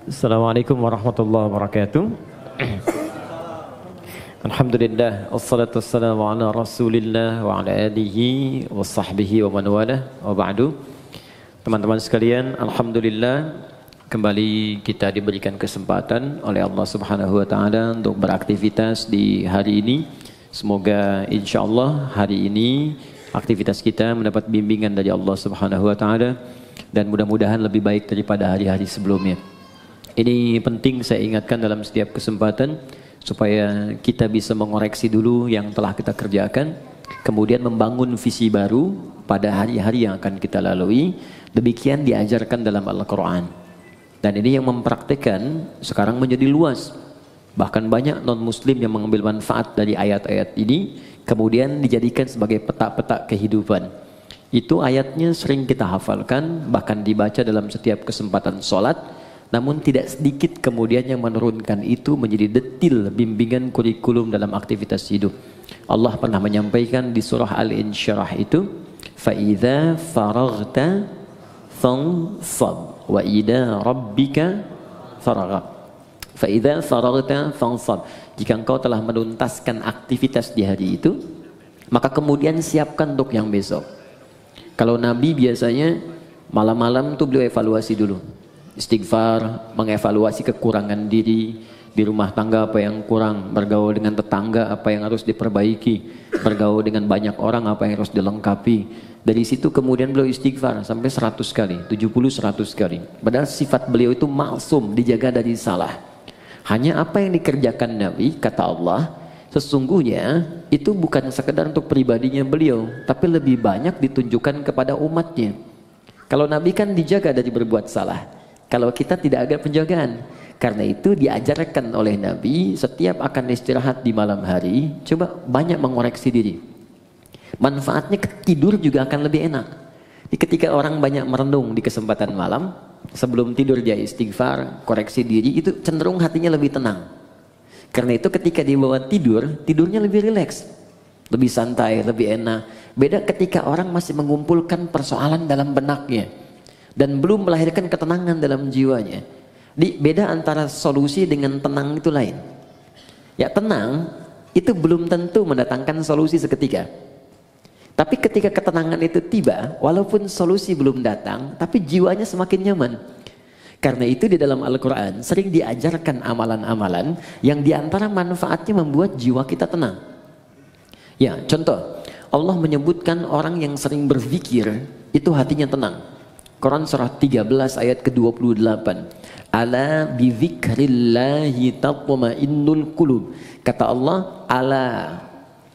Assalamualaikum warahmatullahi wabarakatuh. Alhamdulillah, wassalatu wassalamu ala rasulillah wa ala alihi wa sahbihi wa man walah wa ba'du. Teman-teman sekalian, Alhamdulillah kembali kita diberikan kesempatan oleh Allah Subhanahu wa Ta'ala untuk beraktivitas di hari ini. Semoga insyaAllah hari ini aktivitas kita mendapat bimbingan dari Allah Subhanahu wa Ta'ala dan mudah-mudahan lebih baik daripada hari-hari sebelumnya. Ini penting saya ingatkan dalam setiap kesempatan supaya kita bisa mengoreksi dulu yang telah kita kerjakan, kemudian membangun visi baru pada hari-hari yang akan kita lalui. Demikian diajarkan dalam Al-Quran. Dan ini yang mempraktikkan sekarang menjadi luas. Bahkan banyak non-muslim yang mengambil manfaat dari ayat-ayat ini, kemudian dijadikan sebagai peta-peta kehidupan. Itu ayatnya sering kita hafalkan, bahkan dibaca dalam setiap kesempatan sholat. Namun tidak sedikit kemudian yang menurunkan itu menjadi detil bimbingan kurikulum dalam aktivitas hidup. Allah pernah menyampaikan di surah Al-Insyirah itu, فَإِذَا فَرَغْتَ فَانْصَبْ وَإِلَى رَبِّكَ فَرَغَبْ. فَإِذَا فَرَغْتَ فَانْصَبْ. Jika engkau telah menuntaskan aktivitas di hari itu, maka kemudian siapkan untuk yang besok. Kalau Nabi biasanya malam-malam tuh beliau evaluasi dulu. Istighfar, mengevaluasi kekurangan diri di rumah tangga, apa yang kurang, bergaul dengan tetangga apa yang harus diperbaiki, bergaul dengan banyak orang apa yang harus dilengkapi. Dari situ kemudian beliau istighfar sampai 100 kali, 70-100 kali. Padahal sifat beliau itu maksum, dijaga dari salah. Hanya apa yang dikerjakan Nabi, kata Allah, sesungguhnya itu bukan sekedar untuk pribadinya beliau, tapi lebih banyak ditunjukkan kepada umatnya. Kalau Nabi kan dijaga dari berbuat salah. Kalau kita tidak ada penjagaan, karena itu diajarkan oleh Nabi setiap akan istirahat di malam hari, coba banyak mengoreksi diri. Manfaatnya tidur juga akan lebih enak. Ketika orang banyak merenung di kesempatan malam, sebelum tidur dia istighfar, koreksi diri, itu cenderung hatinya lebih tenang. Karena itu ketika dibawa tidur, tidurnya lebih rileks, lebih santai, lebih enak. Beda ketika orang masih mengumpulkan persoalan dalam benaknya dan belum melahirkan ketenangan dalam jiwanya. Beda antara solusi dengan tenang itu lain. Ya, tenang itu belum tentu mendatangkan solusi seketika. Tapi ketika ketenangan itu tiba, walaupun solusi belum datang, tapi jiwanya semakin nyaman. Karena itu di dalam Al-Quran sering diajarkan amalan-amalan yang diantara manfaatnya membuat jiwa kita tenang. Ya, contoh, Allah menyebutkan orang yang sering berzikir itu hatinya tenang. Quran surah 13 ayat ke-28. Ala bizikrillahi tatma'innul qulub. Kata Allah, ala,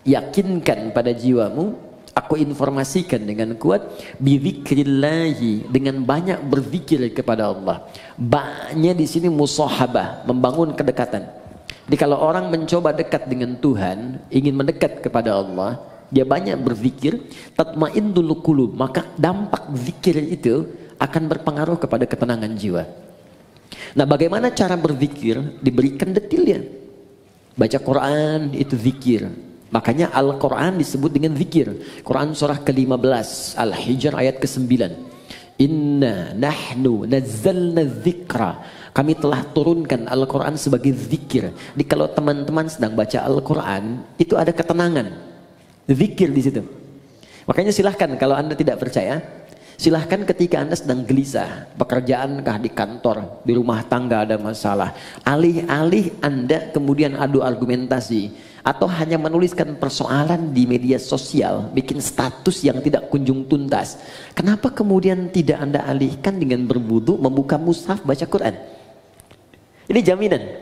yakinkan pada jiwamu, aku informasikan dengan kuat, bizikrillahi, dengan banyak berzikir kepada Allah. Ba-nya di sini musahabah, membangun kedekatan. Jadi kalau orang mencoba dekat dengan Tuhan, ingin mendekat kepada Allah, dia banyak berzikir, tatmainnul qulub, maka dampak zikir itu akan berpengaruh kepada ketenangan jiwa. Nah, bagaimana cara berzikir? Diberikan detilnya. Baca Quran itu zikir. Makanya Al-Quran disebut dengan zikir. Quran surah ke-15 Al-Hijr ayat ke-9. Inna nahnu nazzalna dzikra. Kami telah turunkan Al-Quran sebagai zikir. Jadi kalau teman-teman sedang baca Al-Quran, itu ada ketenangan. Zikir di situ. Makanya silahkan kalau Anda tidak percaya, silahkan ketika Anda sedang gelisah, pekerjaankah di kantor, di rumah tangga ada masalah, alih-alih Anda kemudian adu argumentasi atau hanya menuliskan persoalan di media sosial, bikin status yang tidak kunjung tuntas, kenapa kemudian tidak Anda alihkan dengan berwudu, membuka mushaf, baca Quran? Ini jaminan.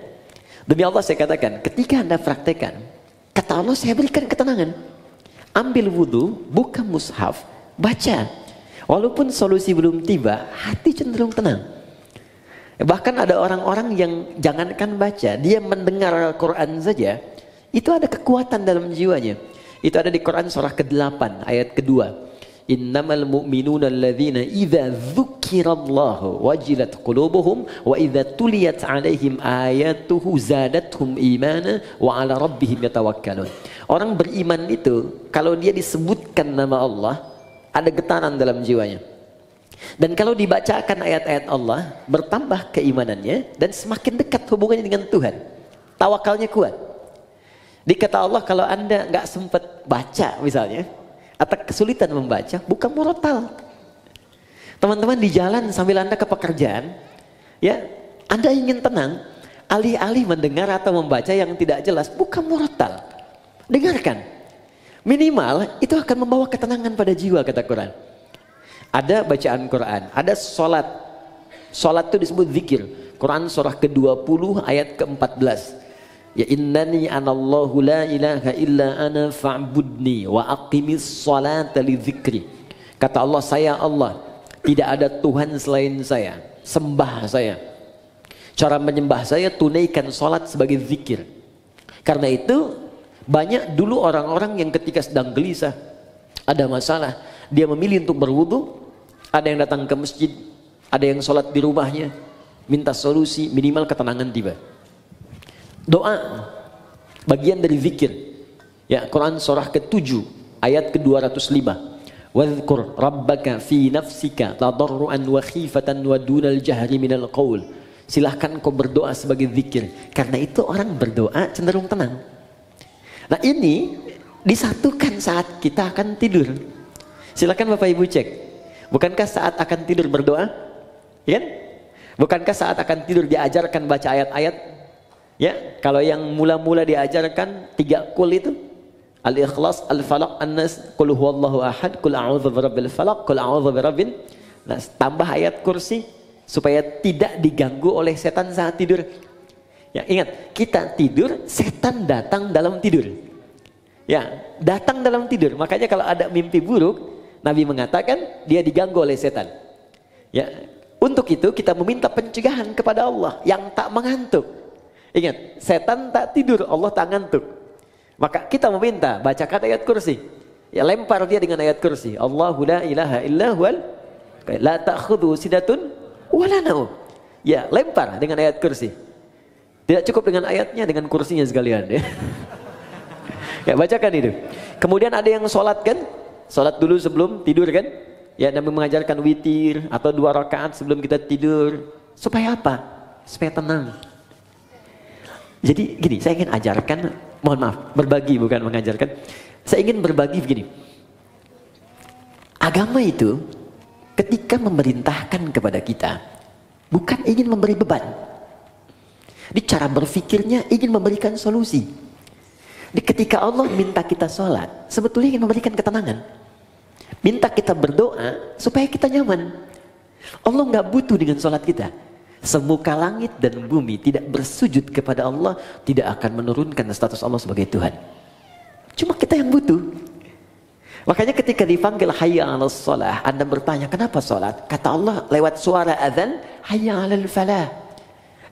Demi Allah saya katakan, ketika Anda praktekkan, kata Allah saya berikan ketenangan. Ambil wudu, buka mushaf, baca. Walaupun solusi belum tiba, hati cenderung tenang. Bahkan ada orang-orang yang jangankan baca, dia mendengar Al-Quran saja, itu ada kekuatan dalam jiwanya. Itu ada di Quran surah ke-8 ayat kedua. Innamal mu'minuna alladzina idza dzukirallahu wajilat qulubuhum wa idza tuliyat 'alaihim ayatuhu zadatuhum imana wa 'ala rabbihim yatawakkalun. Orang beriman itu kalau dia disebutkan nama Allah ada getaran dalam jiwanya. Dan kalau dibacakan ayat-ayat Allah, bertambah keimanannya dan semakin dekat hubungannya dengan Tuhan. Tawakalnya kuat. Dikata Allah, kalau Anda nggak sempat baca misalnya, atau kesulitan membaca, buka murotal. Teman-teman di jalan sambil Anda ke pekerjaan, ya, Anda ingin tenang, alih-alih mendengar atau membaca yang tidak jelas, buka murotal. Dengarkan. Minimal itu akan membawa ketenangan pada jiwa, kata Quran. Ada bacaan Quran, ada sholat. Sholat itu disebut zikir. Quran surah ke-20 ayat ke-14. Ya innani anallahu la ilaha illa ana fa'budni wa aqimis sholata li dzikri. Kata Allah, saya Allah, tidak ada Tuhan selain saya. Sembah saya. Cara menyembah saya, tunaikan sholat sebagai zikir. Karena itu banyak dulu orang-orang yang ketika sedang gelisah, ada masalah, dia memilih untuk berwudu. Ada yang datang ke masjid, ada yang sholat di rumahnya, minta solusi, minimal ketenangan tiba. Doa bagian dari zikir. Ya, Quran surah ke-7 ayat ke-205. Wadhkur rabbaka fi nafsika tadarruan wa khifatan wa dunal jahri minal qaul. Silahkan kau berdoa sebagai zikir. Karena itu orang berdoa cenderung tenang. Nah ini disatukan saat kita akan tidur. Silakan Bapak Ibu cek. Bukankah saat akan tidur berdoa? Ya? Bukankah saat akan tidur diajarkan baca ayat-ayat? Ya, kalau yang mula-mula diajarkan 3 kul itu, Al-Ikhlas, Al-Falaq, An-Nas, Qul huwallahu ahad, Qul a'udzu birabbil falaq, Qul a'udzu birabbin nas. Tambah ayat kursi supaya tidak diganggu oleh setan saat tidur. Ya, ingat, kita tidur, setan datang dalam tidur. Ya, datang dalam tidur. Makanya kalau ada mimpi buruk, Nabi mengatakan dia diganggu oleh setan. Ya, untuk itu kita meminta pencegahan kepada Allah yang tak mengantuk. Ingat, setan tak tidur, Allah tak ngantuk. Maka kita meminta bacakan ayat kursi. Ya, lempar dia dengan ayat kursi. Allahu la ilaha illa huwal la ta'khudhu sinatun wala naum. Ya, lempar dengan ayat kursi. Tidak cukup dengan ayatnya, dengan kursinya sekalian ya. Ya, bacakan itu. Kemudian ada yang sholat kan? Sholat dulu sebelum tidur kan? Ya, Nabi mengajarkan witir atau 2 rakaat sebelum kita tidur. Supaya apa? Supaya tenang. Jadi gini, saya ingin ajarkan, mohon maaf, berbagi bukan mengajarkan. Saya ingin berbagi begini. Agama itu ketika memerintahkan kepada kita, bukan ingin memberi beban. Di cara berfikirnya ingin memberikan solusi. Di ketika Allah minta kita sholat, sebetulnya ingin memberikan ketenangan. Minta kita berdoa supaya kita nyaman. Allah nggak butuh dengan sholat kita. Semuka langit dan bumi tidak bersujud kepada Allah, tidak akan menurunkan status Allah sebagai Tuhan. Cuma kita yang butuh. Makanya ketika dipanggil hayya 'alas shalah, Anda bertanya kenapa sholat? Kata Allah lewat suara azan, hayya 'alal falah.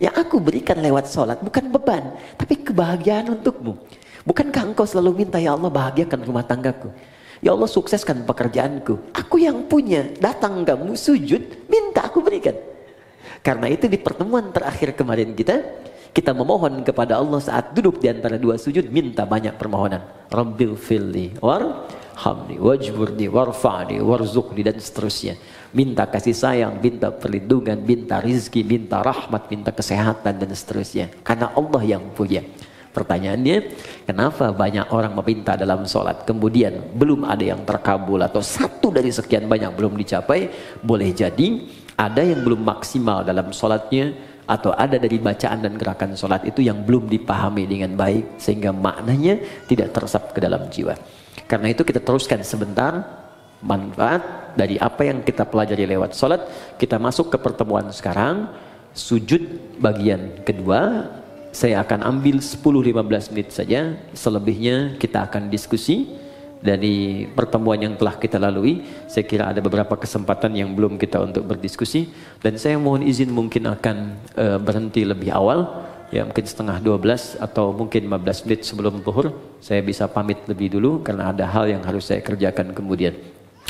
Yang aku berikan lewat sholat bukan beban, tapi kebahagiaan untukmu. Bukankah engkau selalu minta, ya Allah bahagiakan rumah tanggaku, ya Allah sukseskan pekerjaanku. Aku yang punya, datang kamu sujud, minta aku berikan. Karena itu di pertemuan terakhir kemarin kita memohon kepada Allah saat duduk di antara 2 sujud, minta banyak permohonan. Rabbil filli warhamni wajburni warfa'ni warzuqni, dan seterusnya. Minta kasih sayang, minta perlindungan, minta rizki, minta rahmat, minta kesehatan, dan seterusnya. Karena Allah yang punya. Pertanyaannya, kenapa banyak orang meminta dalam sholat kemudian belum ada yang terkabul, atau 1 dari sekian banyak belum dicapai? Boleh jadi ada yang belum maksimal dalam sholatnya, atau ada dari bacaan dan gerakan sholat itu yang belum dipahami dengan baik, sehingga maknanya tidak teresap ke dalam jiwa. Karena itu kita teruskan sebentar manfaat dari apa yang kita pelajari lewat sholat. Kita masuk ke pertemuan sekarang, sujud bagian kedua. Saya akan ambil 10-15 menit saja, selebihnya kita akan diskusi dari pertemuan yang telah kita lalui. Saya kira ada beberapa kesempatan yang belum kita untuk berdiskusi, dan saya mohon izin mungkin akan berhenti lebih awal, ya mungkin setengah 12 atau mungkin 15 menit sebelum zuhur. Saya bisa pamit lebih dulu karena ada hal yang harus saya kerjakan kemudian.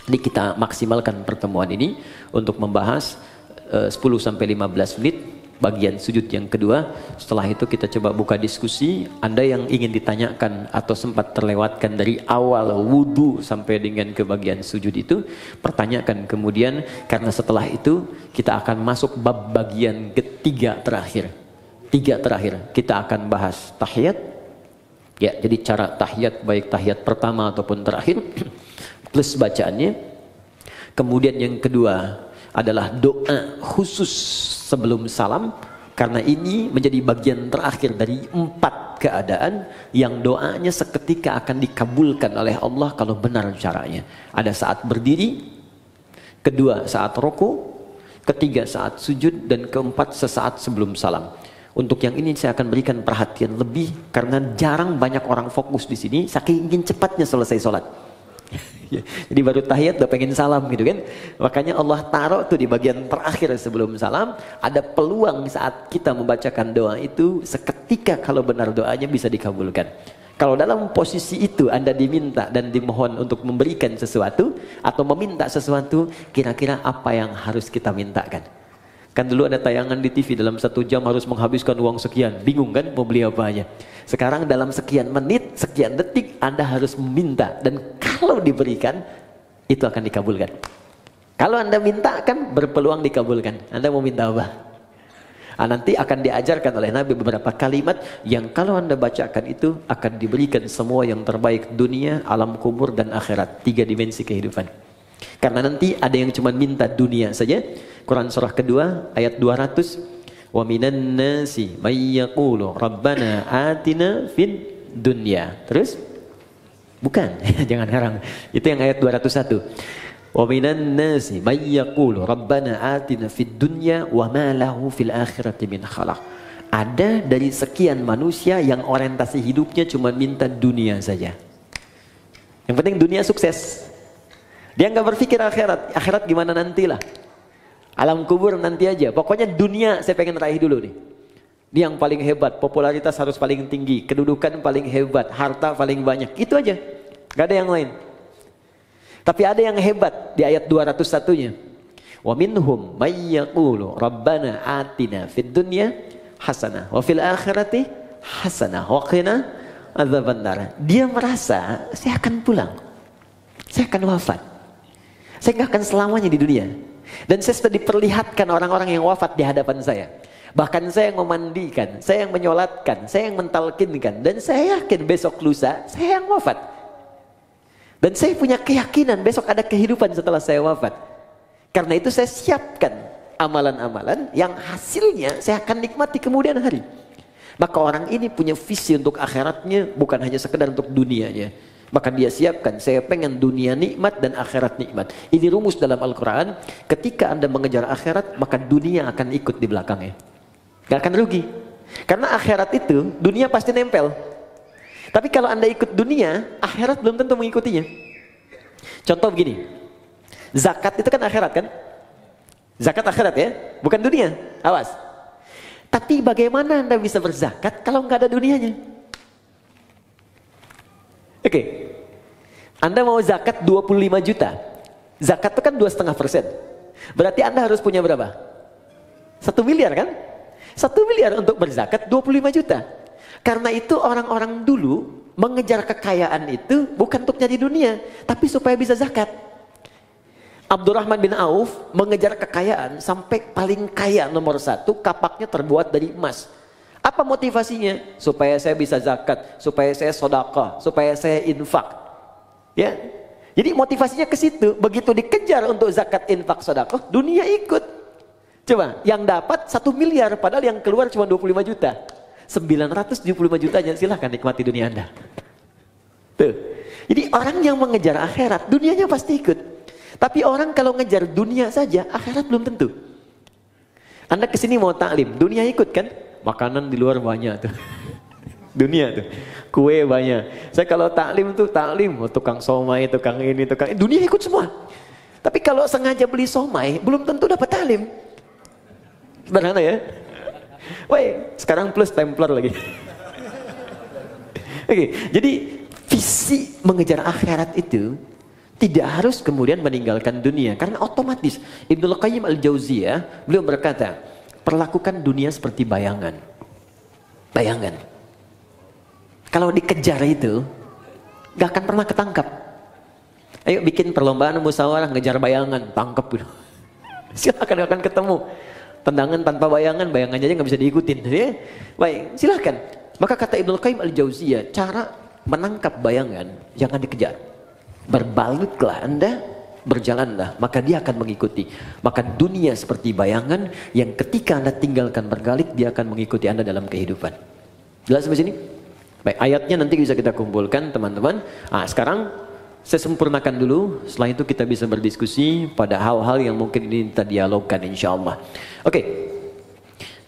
Jadi kita maksimalkan pertemuan ini untuk membahas 10-15 menit bagian sujud yang kedua. Setelah itu kita coba buka diskusi. Anda yang ingin ditanyakan atau sempat terlewatkan dari awal wudhu sampai dengan ke bagian sujud itu, pertanyakan kemudian, karena setelah itu kita akan masuk bab bagian ketiga terakhir. Tiga terakhir kita akan bahas tahiyat. Ya, jadi cara tahiyat, baik tahiyat pertama ataupun terakhir plus bacaannya. Kemudian yang kedua adalah doa khusus sebelum salam, karena ini menjadi bagian terakhir dari 4 keadaan yang doanya seketika akan dikabulkan oleh Allah kalau benar caranya. Ada saat berdiri, kedua saat rukuk, ketiga saat sujud, dan keempat sesaat sebelum salam. Untuk yang ini saya akan berikan perhatian lebih karena jarang banyak orang fokus di sini, saking ingin cepatnya selesai sholat. Jadi baru tahiyat udah pengen salam gitu kan. Makanya Allah taruh tuh di bagian terakhir sebelum salam, ada peluang saat kita membacakan doa itu seketika kalau benar doanya bisa dikabulkan. Kalau dalam posisi itu Anda diminta dan dimohon untuk memberikan sesuatu atau meminta sesuatu, kira-kira apa yang harus kita mintakan? Kan dulu ada tayangan di TV dalam 1 jam harus menghabiskan uang sekian, bingung kan mau beli apa aja. Sekarang dalam sekian menit, sekian detik Anda harus meminta, dan kalau diberikan itu akan dikabulkan. Kalau Anda minta kan berpeluang dikabulkan. Anda mau minta apa? Nanti akan diajarkan oleh Nabi beberapa kalimat yang kalau Anda bacakan itu akan diberikan semua yang terbaik dunia, alam kubur, dan akhirat. 3 dimensi kehidupan. Karena nanti ada yang cuma minta dunia saja. Quran surah kedua ayat 200, wa minan nasi may yaqulu rabbana atina fid dunya. Terus bukan jangan harang, itu yang ayat 201. Wa minan nasi may yaqulu rabbana atina fid dunya wa ma lahu fil akhirati min khalaq. Ada dari sekian manusia yang orientasi hidupnya cuma minta dunia saja. Yang penting dunia sukses. Dia nggak berpikir akhirat. Akhirat gimana nantilah. Alam kubur nanti aja. Pokoknya dunia saya pengen raih dulu nih. Dia yang paling hebat, popularitas harus paling tinggi, kedudukan paling hebat, harta paling banyak. Itu aja. Gak ada yang lain. Tapi ada yang hebat di ayat 201-nya. Wa minhum may yaqulu rabbana atina fid dunya hasanah wa fil akhirati hasanah wa qina adzabannar. Dia merasa saya akan pulang. Saya akan wafat. Saya nggak akan selamanya di dunia. Dan saya sudah diperlihatkan orang-orang yang wafat di hadapan saya. Bahkan saya yang memandikan, saya yang menyolatkan, saya yang mentalkinkan. Dan saya yakin besok lusa, saya yang wafat. Dan saya punya keyakinan besok ada kehidupan setelah saya wafat. Karena itu saya siapkan amalan-amalan yang hasilnya saya akan nikmati kemudian hari. Maka orang ini punya visi untuk akhiratnya, bukan hanya sekedar untuk dunianya. Maka dia siapkan, saya pengen dunia nikmat dan akhirat nikmat. Ini rumus dalam Al-Quran. Ketika Anda mengejar akhirat, maka dunia akan ikut di belakangnya. Gak akan rugi. Karena akhirat itu, dunia pasti nempel. Tapi kalau Anda ikut dunia, akhirat belum tentu mengikutinya. Contoh begini, zakat itu kan akhirat kan? Zakat akhirat ya, bukan dunia. Awas. Tapi bagaimana Anda bisa berzakat kalau nggak ada dunianya? Oke, Anda mau zakat 25 juta. Zakat itu kan 2,5%. Berarti Anda harus punya berapa? 1 miliar kan? 1 miliar untuk berzakat 25 juta. Karena itu orang-orang dulu mengejar kekayaan itu bukan untuk nyari dunia, tapi supaya bisa zakat. Abdurrahman bin Auf mengejar kekayaan sampai paling kaya nomor 1, kapaknya terbuat dari emas. Apa motivasinya? Supaya saya bisa zakat, supaya saya sedekah, supaya saya infak. Ya. Jadi motivasinya ke situ. Begitu dikejar untuk zakat, infak, sedekah, dunia ikut. Coba, yang dapat 1 miliar padahal yang keluar cuma 25 juta. 975 jutanya silahkan nikmati dunia Anda. Tuh. Jadi orang yang mengejar akhirat, dunianya pasti ikut. Tapi orang kalau ngejar dunia saja, akhirat belum tentu. Anda kesini mau taklim, dunia ikut kan? Makanan di luar banyak tuh. Dunia tuh. Kue banyak. Saya kalau taklim tuh taklim, tukang somai, tukang ini, tukang ini. Dunia ikut semua. Tapi kalau sengaja beli somai, belum tentu dapat taklim. Sederhana ya. Woi, sekarang plus Templar lagi. Oke, jadi visi mengejar akhirat itu tidak harus kemudian meninggalkan dunia, karena otomatis Ibnu Qayyim al-Jauziyah beliau berkata, perlakukan dunia seperti bayangan. Bayangan. Kalau dikejar itu, gak akan pernah ketangkap. Ayo bikin perlombaan musyawarah ngejar bayangan, tangkap gitu. Silakan akan ketemu. Tendangan tanpa bayangan, bayangannya aja nggak bisa diikutin. Ya? Baik, silakan. Maka kata Ibnu Qayyim Al-Jauziyah, cara menangkap bayangan jangan dikejar. Berbalutlah Anda, berjalanlah, maka dia akan mengikuti. Maka dunia seperti bayangan yang ketika Anda tinggalkan berkalik, dia akan mengikuti Anda dalam kehidupan. Jelas sampai sini? Baik, ayatnya nanti bisa kita kumpulkan teman-teman. Sekarang saya sempurnakan dulu, setelah itu kita bisa berdiskusi pada hal-hal yang mungkin ini kita dialogkan insya-Allah. Oke.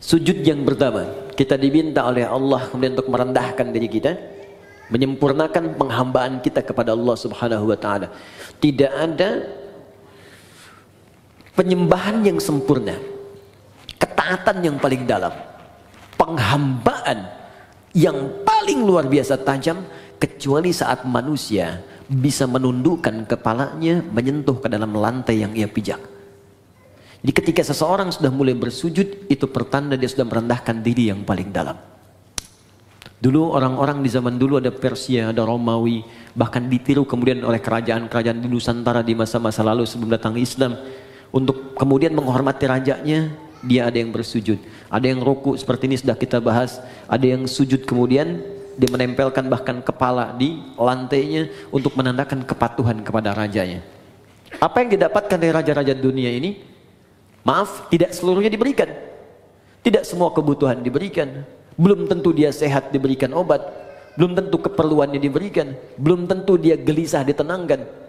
Sujud yang pertama, kita diminta oleh Allah kemudian untuk merendahkan diri kita, menyempurnakan penghambaan kita kepada Allah Subhanahu wa taala. Tidak ada penyembahan yang sempurna, ketaatan yang paling dalam, penghambaan yang paling luar biasa tajam kecuali saat manusia bisa menundukkan kepalanya menyentuh ke dalam lantai yang ia pijak. Jadi ketika seseorang sudah mulai bersujud, itu pertanda dia sudah merendahkan diri yang paling dalam. Dulu orang-orang di zaman dulu ada Persia, ada Romawi, bahkan ditiru kemudian oleh kerajaan-kerajaan di Nusantara di masa-masa lalu sebelum datang Islam. Untuk kemudian menghormati rajanya, dia ada yang bersujud, ada yang ruku seperti ini sudah kita bahas, ada yang sujud kemudian dia menempelkan bahkan kepala di lantainya untuk menandakan kepatuhan kepada rajanya. Apa yang didapatkan dari raja-raja dunia ini? Maaf, tidak seluruhnya diberikan. Tidak semua kebutuhan diberikan. Belum tentu dia sehat diberikan obat. Belum tentu keperluannya diberikan. Belum tentu dia gelisah ditenangkan.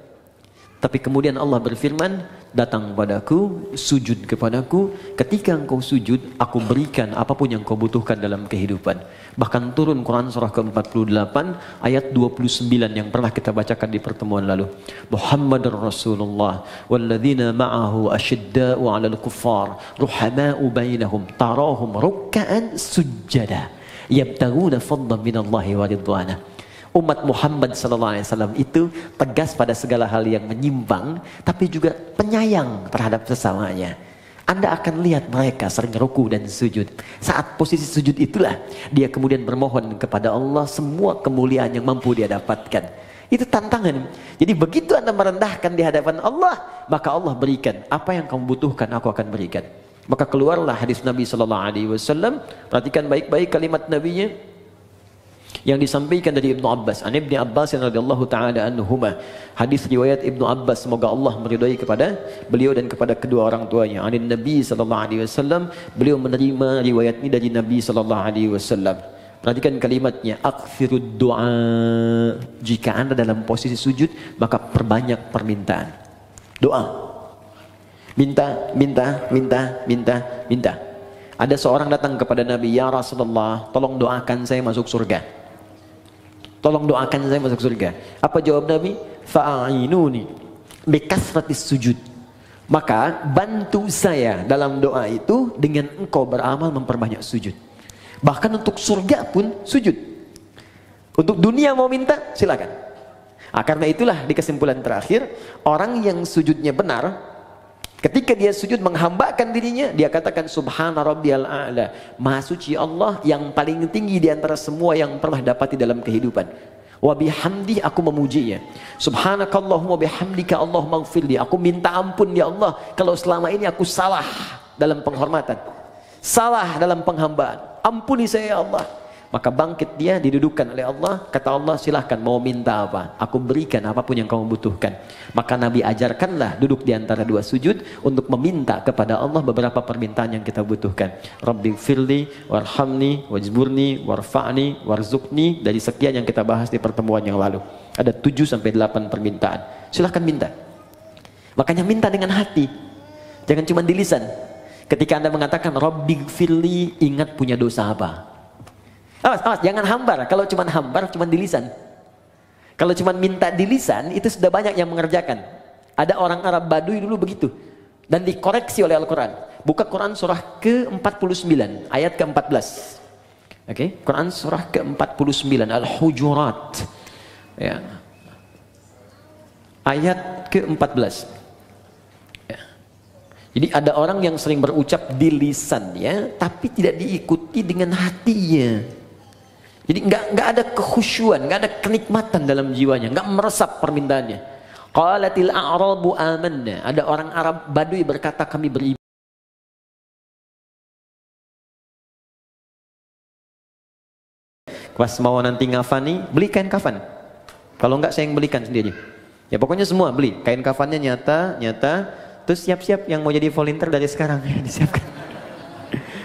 Tapi kemudian Allah berfirman, datang padaku, sujud kepadaku, ketika engkau sujud, aku berikan apapun yang kau butuhkan dalam kehidupan. Bahkan turun Quran surah ke-48 ayat 29 yang pernah kita bacakan di pertemuan lalu. Muhammadur Rasulullah walladzina ma'ahu asyidda'u 'alal kuffar ruhama'u bainahum tarahum ruk'an sujjada yabtaguna fadlan minallahi wa ridwana. Umat Muhammad SAW itu tegas pada segala hal yang menyimpang, tapi juga penyayang terhadap sesamanya. Anda akan lihat mereka sering ruku dan sujud. Saat posisi sujud itulah dia kemudian bermohon kepada Allah semua kemuliaan yang mampu dia dapatkan. Itu tantangan. Jadi begitu Anda merendahkan di hadapan Allah, maka Allah berikan apa yang kamu butuhkan, aku akan berikan. Maka keluarlah hadis Nabi SAW. Perhatikan baik-baik kalimat Nabinya yang disampaikan dari Ibnu Abbas. An Ibnu Abbas radhiyallahu taala anhuma. Hadis riwayat Ibnu Abbas, semoga Allah meridai kepada beliau dan kepada kedua orang tuanya. Anin Nabi sallallahu alaihi wasallam, beliau menerima riwayat ini dari Nabi sallallahu alaihi wasallam. Perhatikan kalimatnya, aktsirud du'a. Jika Anda dalam posisi sujud, maka perbanyak permintaan. Doa. Minta, minta, minta, minta, minta. Ada seorang datang kepada Nabi, ya Rasulullah, tolong doakan saya masuk surga. Tolong doakan saya masuk surga. Apa jawab Nabi? Fa'inuni bikasratis sujud. Maka bantu saya dalam doa itu dengan engkau beramal memperbanyak sujud. Bahkan untuk surga pun sujud. Untuk dunia mau minta, silakan. Karena itulah di kesimpulan terakhir, orang yang sujudnya benar, ketika dia sujud menghambakan dirinya, dia katakan subhana rabbiyal a'la, maha suci Allah yang paling tinggi di antara semua yang pernah dapati dalam kehidupan. Wa bihamdi, aku memujinya. Subhanakallahumma bihamdika Allahumma ighfirli, aku minta ampun ya Allah kalau selama ini aku salah dalam penghormatan, salah dalam penghambaan. Ampuni saya ya Allah. Maka bangkit dia, didudukkan oleh Allah. Kata Allah, silahkan mau minta apa, aku berikan apapun yang kamu butuhkan. Maka Nabi ajarkanlah duduk di antara dua sujud untuk meminta kepada Allah beberapa permintaan yang kita butuhkan. Rabbi firli, warhamni, wajburni, warfa'ni, warzukni. Dari sekian yang kita bahas di pertemuan yang lalu, ada 7-8 permintaan. Silahkan minta. Makanya minta dengan hati, jangan cuma di lisan. Ketika Anda mengatakan Rabbi firli, ingat punya dosa apa. Awas, jangan hambar. Kalau cuma hambar, cuma di lisan. Kalau cuma minta di lisan, itu sudah banyak yang mengerjakan. Ada orang Arab Baduy dulu begitu. Dan dikoreksi oleh Al-Quran. Buka Quran surah ke-49, ayat ke-14. Oke, Quran surah ke-49, Al-Hujurat. Ya. Ayat ke-14. Ya. Jadi ada orang yang sering berucap di lisannya, tapi tidak diikuti dengan hatinya. Jadi nggak ada kekhusyuan, nggak ada kenikmatan dalam jiwanya, nggak meresap permintaannya. Qalatil a'rabu amanna. Ada orang Arab Badui berkata kami beriman. Pas mau nanti ngafani, beli kain kafan. Kalau enggak saya yang belikan sendiri. Ya pokoknya semua beli. Kain kafannya nyata. Terus siap-siap yang mau jadi volunteer dari sekarang ya disiapkan.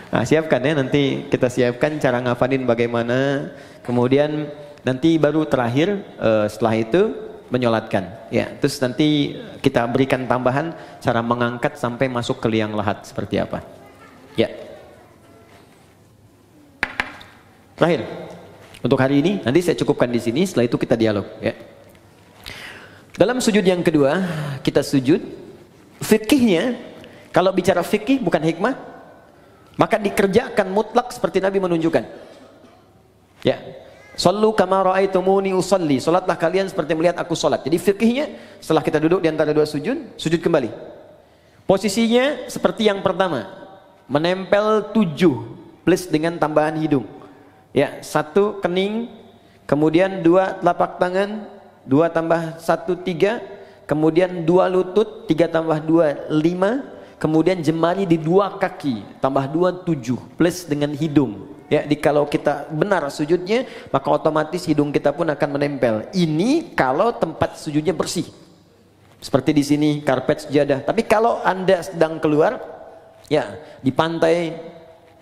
Nah, siapkan ya, nanti kita siapkan cara ngafanin bagaimana. Kemudian nanti baru terakhir setelah itu menyolatkan. Ya, terus nanti kita berikan tambahan cara mengangkat sampai masuk ke liang lahat seperti apa. Ya. Terakhir. Untuk hari ini, nanti saya cukupkan di sini, setelah itu kita dialog. Ya. Dalam sujud yang kedua, kita sujud, fikihnya, kalau bicara fikih bukan hikmah, maka dikerjakan mutlak seperti Nabi menunjukkan. Ya, sallu kama ra'aitumuni usalli, salatlah kalian seperti melihat aku salat. Jadi fikihnya, setelah kita duduk di antara dua sujud, sujud kembali. Posisinya seperti yang pertama, menempel 7 plus dengan tambahan hidung. Ya, 1 kening, kemudian 2 telapak tangan, 2 tambah 1 3, kemudian 2 lutut, 3 tambah 2 5, kemudian jemari di 2 kaki, tambah 2 7 plus dengan hidung. Ya, kalau kita benar sujudnya, maka otomatis hidung kita pun akan menempel. Ini kalau tempat sujudnya bersih. Seperti di sini karpet sejadah. Tapi kalau Anda sedang keluar, ya, di pantai,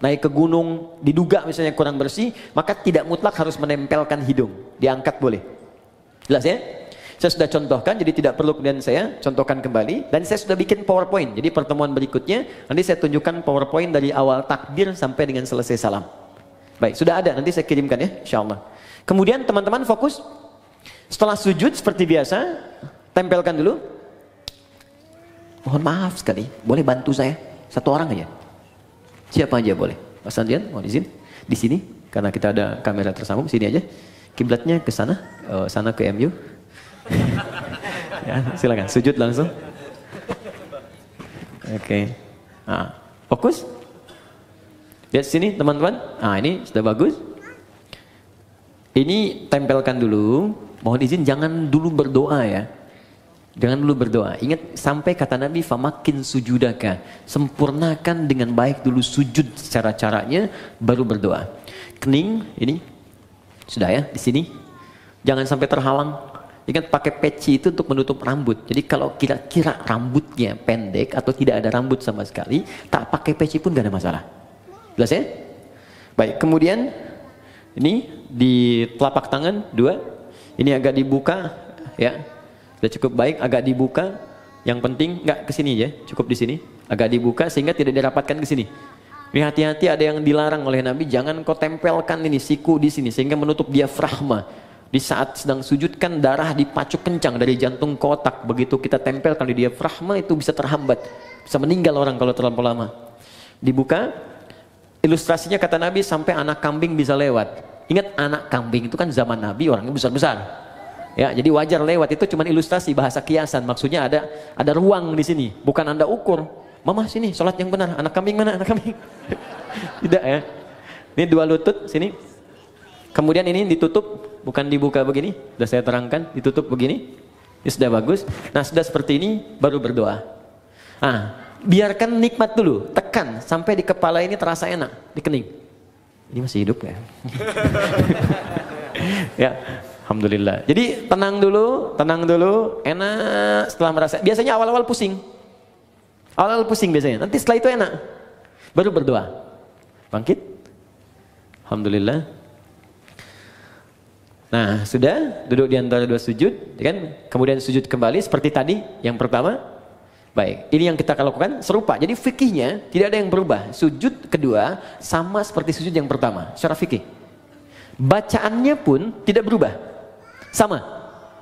naik ke gunung, diduga misalnya kurang bersih, maka tidak mutlak harus menempelkan hidung, diangkat boleh. Jelas ya? Saya sudah contohkan, jadi tidak perlu kemudian saya contohkan kembali. Dan saya sudah bikin PowerPoint, jadi pertemuan berikutnya nanti saya tunjukkan PowerPoint dari awal takbir sampai dengan selesai salam. Baik, sudah ada, nanti saya kirimkan ya, insyaAllah. Kemudian teman-teman fokus, setelah sujud seperti biasa, tempelkan dulu. Mohon maaf sekali, boleh bantu saya? 1 orang aja. Siapa aja boleh. Mas Andrian, mohon izin. Di sini, karena kita ada kamera tersambung, sini aja. Kiblatnya ke sana, sana ke MU. Ya, silakan, sujud langsung. Oke. Nah, fokus. Lihat sini teman-teman. Nah, ini sudah bagus. Ini tempelkan dulu. Mohon izin jangan dulu berdoa ya. Jangan dulu berdoa. Ingat sampai kata Nabi famakin sujudaka. Sempurnakan dengan baik dulu sujud secara caranya baru berdoa. Kening ini sudah ya di sini. Jangan sampai terhalang. Ingat pakai peci itu untuk menutup rambut. Jadi kalau kira-kira rambutnya pendek atau tidak ada rambut sama sekali, tak pakai peci pun gak ada masalah. Jelas ya? Baik, kemudian ini di telapak tangan 2. Ini agak dibuka ya. Sudah cukup baik, agak dibuka. Yang penting nggak ke sini ya, cukup di sini. Agak dibuka sehingga tidak dirapatkan ke sini. Ini hati-hati ada yang dilarang oleh Nabi, jangan kau tempelkan ini siku di sini sehingga menutup diafragma. Di saat sedang sujud kan darah dipacuk kencang dari jantung ke otak. Begitu kita tempelkan di diafragma itu bisa terhambat, bisa meninggal orang kalau terlalu lama. Dibuka, ilustrasinya kata Nabi sampai anak kambing bisa lewat. Ingat anak kambing itu kan zaman Nabi orangnya besar-besar. Ya, jadi wajar lewat itu cuma ilustrasi bahasa kiasan. Maksudnya ada ruang di sini, bukan Anda ukur. Mama sini, sholat yang benar. Anak kambing mana? Anak kambing. Tidak ya. Ini 2 lutut sini. Kemudian ini ditutup, bukan dibuka begini. Sudah saya terangkan, ditutup begini. Ini sudah bagus. Nah, sudah seperti ini baru berdoa. Ah, biarkan nikmat dulu, tekan sampai di kepala ini terasa enak, di kening. Ini masih hidup ya? Ya. Alhamdulillah. Jadi tenang dulu, enak setelah merasa. Biasanya awal-awal pusing. Awal-awal pusing biasanya. Nanti setelah itu enak. Baru berdoa. Bangkit. Alhamdulillah. Nah, sudah duduk di antara 2 sujud, ya kan? Kemudian sujud kembali seperti tadi yang pertama. Baik, ini yang kita lakukan serupa. Jadi fikihnya tidak ada yang berubah. Sujud kedua sama seperti sujud yang pertama secara fikih. Bacaannya pun tidak berubah. Sama.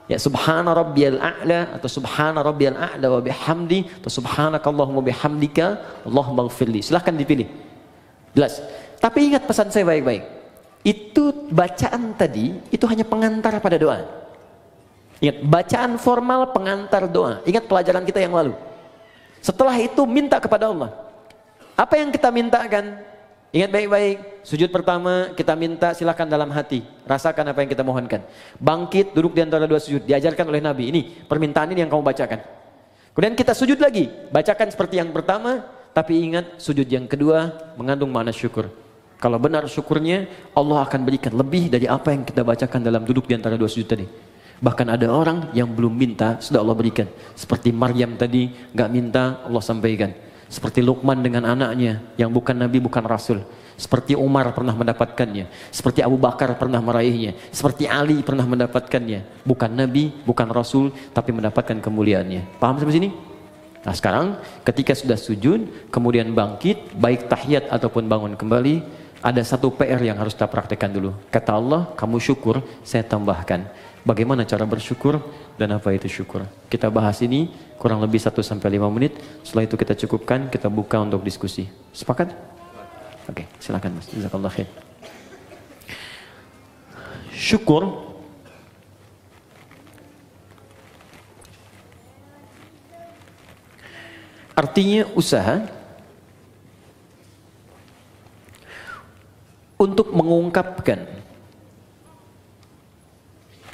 Ya subhana rabbiyal a'la atau subhana rabbiyal a'la wa bihamdi atau subhanakallahumma bihamdika Allahumma ighfirli. Silahkan dipilih. Jelas. Tapi ingat pesan saya baik-baik. Itu bacaan tadi itu hanya pengantar pada doa. Ingat bacaan formal pengantar doa. Ingat pelajaran kita yang lalu. Setelah itu minta kepada Allah. Apa yang kita mintakan? Ingat baik-baik, sujud pertama kita minta silakan dalam hati, rasakan apa yang kita mohonkan. Bangkit, duduk di antara dua sujud, diajarkan oleh Nabi. Ini permintaan ini yang kamu bacakan. Kemudian kita sujud lagi, bacakan seperti yang pertama, tapi ingat sujud yang kedua mengandung makna syukur. Kalau benar syukurnya, Allah akan berikan lebih dari apa yang kita bacakan dalam duduk di antara dua sujud tadi. Bahkan ada orang yang belum minta, sudah Allah berikan. Seperti Maryam tadi, gak minta, Allah sampaikan. Seperti Luqman dengan anaknya, yang bukan Nabi, bukan Rasul. Seperti Umar pernah mendapatkannya. Seperti Abu Bakar pernah meraihnya. Seperti Ali pernah mendapatkannya. Bukan Nabi, bukan Rasul, tapi mendapatkan kemuliaannya. Paham sampai sini? Nah sekarang, ketika sudah sujud, kemudian bangkit, baik tahiyat ataupun bangun kembali, ada satu PR yang harus kita praktekkan dulu. Kata Allah, kamu syukur, saya tambahkan. Bagaimana cara bersyukur dan apa itu syukur? Kita bahas ini kurang lebih 1-5 menit. Setelah itu kita cukupkan, kita buka untuk diskusi. Sepakat? Oke, silakan Mas. Jazakallah khair. Syukur artinya usaha untuk mengungkapkan,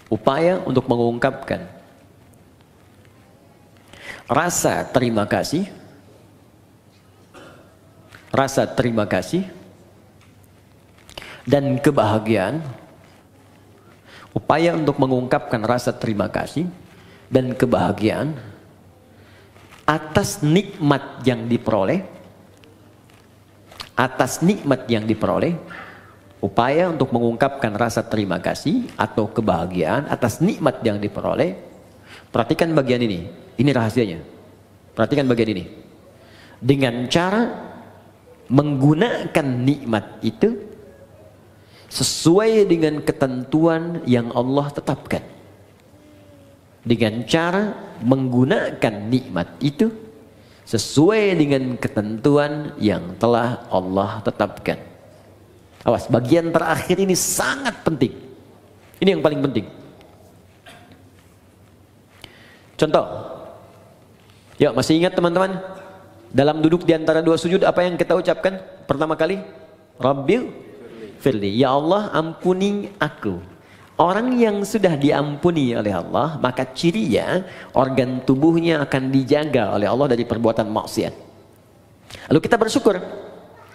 upaya untuk mengungkapkan rasa terima kasih, dan kebahagiaan. Upaya untuk mengungkapkan rasa terima kasih dan kebahagiaan atas nikmat yang diperoleh, upaya untuk mengungkapkan rasa terima kasih atau kebahagiaan atas nikmat yang diperoleh. Perhatikan bagian ini rahasianya. Perhatikan bagian ini. Dengan cara menggunakan nikmat itu sesuai dengan ketentuan yang Allah tetapkan. Dengan cara menggunakan nikmat itu sesuai dengan ketentuan yang telah Allah tetapkan. Awas, bagian terakhir ini sangat penting. Ini yang paling penting. Contoh. Yuk, masih ingat teman-teman? Dalam duduk di antara dua sujud apa yang kita ucapkan pertama kali? Rabbil firli. Ya Allah, ampuni aku. Orang yang sudah diampuni oleh Allah, maka cirinya organ tubuhnya akan dijaga oleh Allah dari perbuatan maksiat. Lalu kita bersyukur.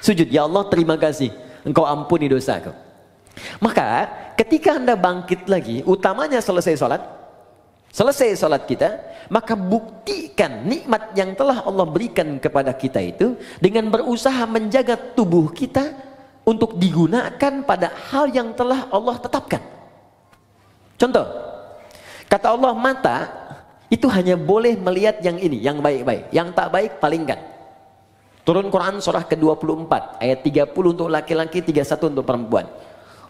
Sujud, ya Allah terima kasih, Engkau ampuni dosaku. Maka ketika Anda bangkit lagi, utamanya selesai sholat kita, maka buktikan nikmat yang telah Allah berikan kepada kita itu dengan berusaha menjaga tubuh kita untuk digunakan pada hal yang telah Allah tetapkan. Contoh, kata Allah, mata itu hanya boleh melihat yang ini, yang baik-baik, yang tak baik palingkan. Turun Quran surah ke-24 ayat 30 untuk laki-laki, 31 untuk perempuan.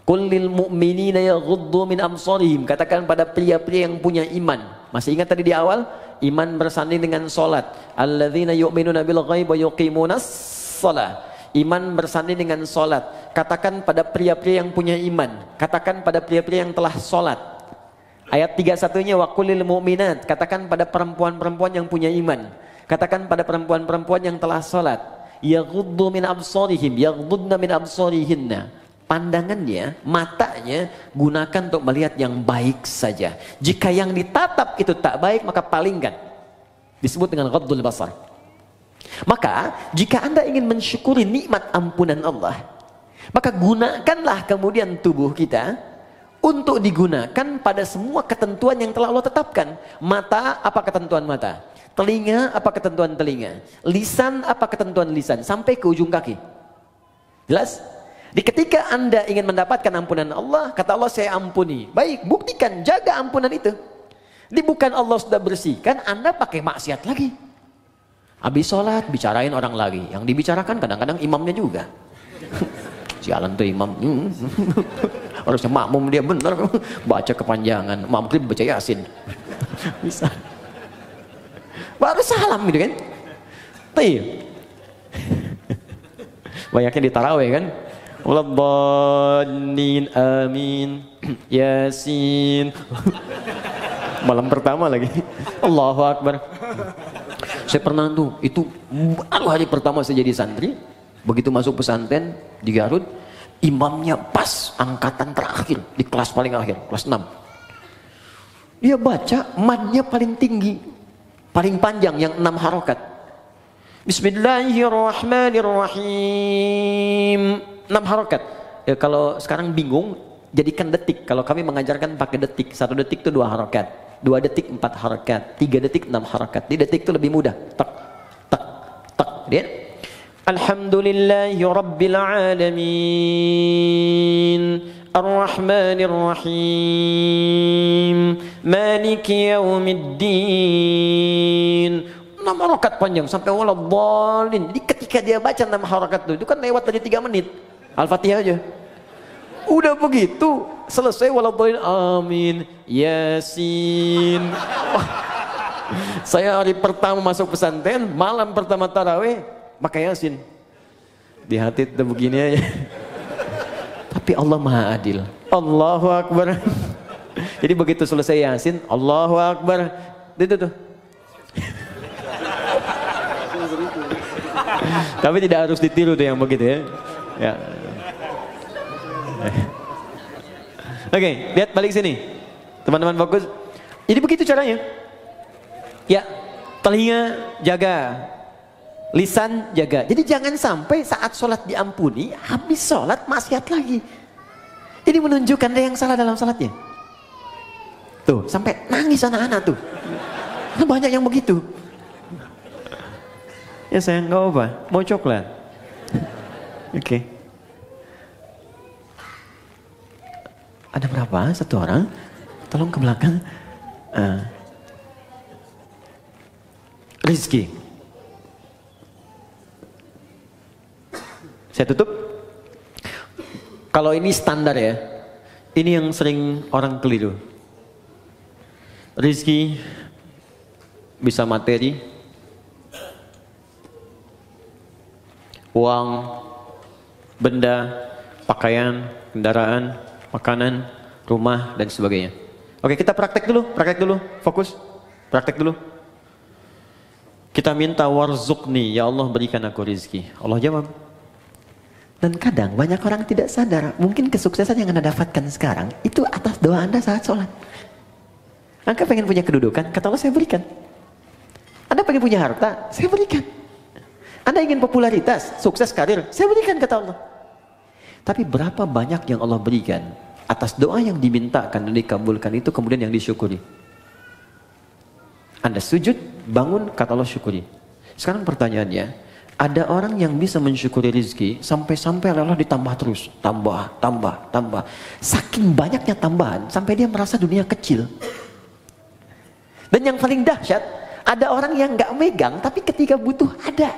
Qul lil mu'minina yaghuddu min absarihim. Katakan pada pria-pria yang punya iman. Masih ingat tadi di awal? Iman bersanding dengan salat. Alladzina yu'minuna bil ghaib wa yuqimunas shalah. Iman bersanding dengan salat. Katakan pada pria-pria yang punya iman. Katakan pada pria-pria yang telah salat. Ayat 31-nya wa qul lil mu'minat. Katakan pada perempuan-perempuan yang punya iman. Katakan pada perempuan-perempuan yang telah salat. Yaghuddu min absarihim, yaghuddna min absarihinna. Pandangannya, matanya gunakan untuk melihat yang baik saja. Jika yang ditatap itu tak baik, maka palingkan. Disebut dengan ghaddul basar. Maka jika Anda ingin mensyukuri nikmat ampunan Allah, maka gunakanlah kemudian tubuh kita untuk digunakan pada semua ketentuan yang telah Allah tetapkan. Mata, apa ketentuan mata? Telinga, apa ketentuan telinga? Lisan, apa ketentuan lisan? Sampai ke ujung kaki. Jelas? Di ketika Anda ingin mendapatkan ampunan Allah, kata Allah, saya ampuni. Baik, buktikan, jaga ampunan itu. Di bukan Allah sudah bersihkan, Anda pakai maksiat lagi. Habis sholat, bicarain orang lagi. Yang dibicarakan kadang-kadang imamnya juga. Sialan tuh imam. Harusnya makmum dia benar. Baca kepanjangan. Maghrib baca Yasin. Bisa. Baru salam gitu kan. Tuh. Banyaknya di tarawih kan. Waladhdallin amin. Yasin. Malam pertama lagi. Allahu Akbar. Saya pernah tuh, itu baru hari pertama saya jadi santri, begitu masuk pesantren di Garut, imamnya pas angkatan terakhir di kelas paling akhir, kelas 6. Dia baca madnya paling tinggi, paling panjang yang 6 harokat. Bismillahirrahmanirrahim. 6 harokat. Ya, kalau sekarang bingung, jadikan detik. Kalau kami mengajarkan pakai detik. 1 detik itu 2 harokat. 2 detik 4 harokat. 3 detik 6 harokat. Di detik itu lebih mudah. Tak, tak, tak. Lihat. Alhamdulillahi Rabbil Alamin. Ar-Rahmanir-Rahim. Maliki Yaumiddin. 6 harakat panjang sampai waladhdallin. Jadi ketika dia baca 6 harakat itu kan lewat dari 3 menit. Al-Fatihah aja. Udah begitu selesai waladhdallin, amin, Yasin. Oh, saya hari pertama masuk pesantren, malam pertama tarawih pakai Yasin. Di hati itu begini aja. Tapi Allah Maha Adil. Allahu Akbar. Jadi begitu selesai Yasin, Allahu Akbar. Itu tuh. Tapi tidak harus ditiru tuh yang begitu ya. Ya. Oke, lihat balik sini. Teman-teman fokus. Jadi begitu caranya. Ya, telinga jaga. Lisan jaga. Jadi jangan sampai saat sholat diampuni, habis sholat maksiat lagi. Ini menunjukkan ada yang salah dalam sholatnya. Tuh, sampai nangis anak-anak tuh. Banyak yang begitu. Ya sayang, nggak apa, mau coklat. Oke. Ada berapa? 1 orang? Tolong ke belakang. Rizki. Saya tutup. Kalau ini standar ya. Ini yang sering orang keliru. Rizki bisa materi, uang, benda, pakaian, kendaraan, makanan, rumah, dan sebagainya. Oke, kita praktek dulu, fokus, praktek dulu. Kita minta warzuqni, ya Allah berikan aku rizki. Allah jawab. Dan kadang banyak orang tidak sadar, mungkin kesuksesan yang Anda dapatkan sekarang, itu atas doa Anda saat sholat. Anda pengen punya kedudukan, kata Allah saya berikan. Anda pengen punya harta, saya berikan. Anda ingin popularitas, sukses karir, saya berikan kata Allah. Tapi berapa banyak yang Allah berikan atas doa yang dimintakan dan dikabulkan itu kemudian yang disyukuri. Anda sujud, bangun, kata Allah syukuri. Sekarang pertanyaannya, ada orang yang bisa mensyukuri rezeki sampai-sampai Allah ditambah terus, tambah. Saking banyaknya tambahan sampai dia merasa dunia kecil. Dan yang paling dahsyat, ada orang yang nggak megang tapi ketika butuh ada.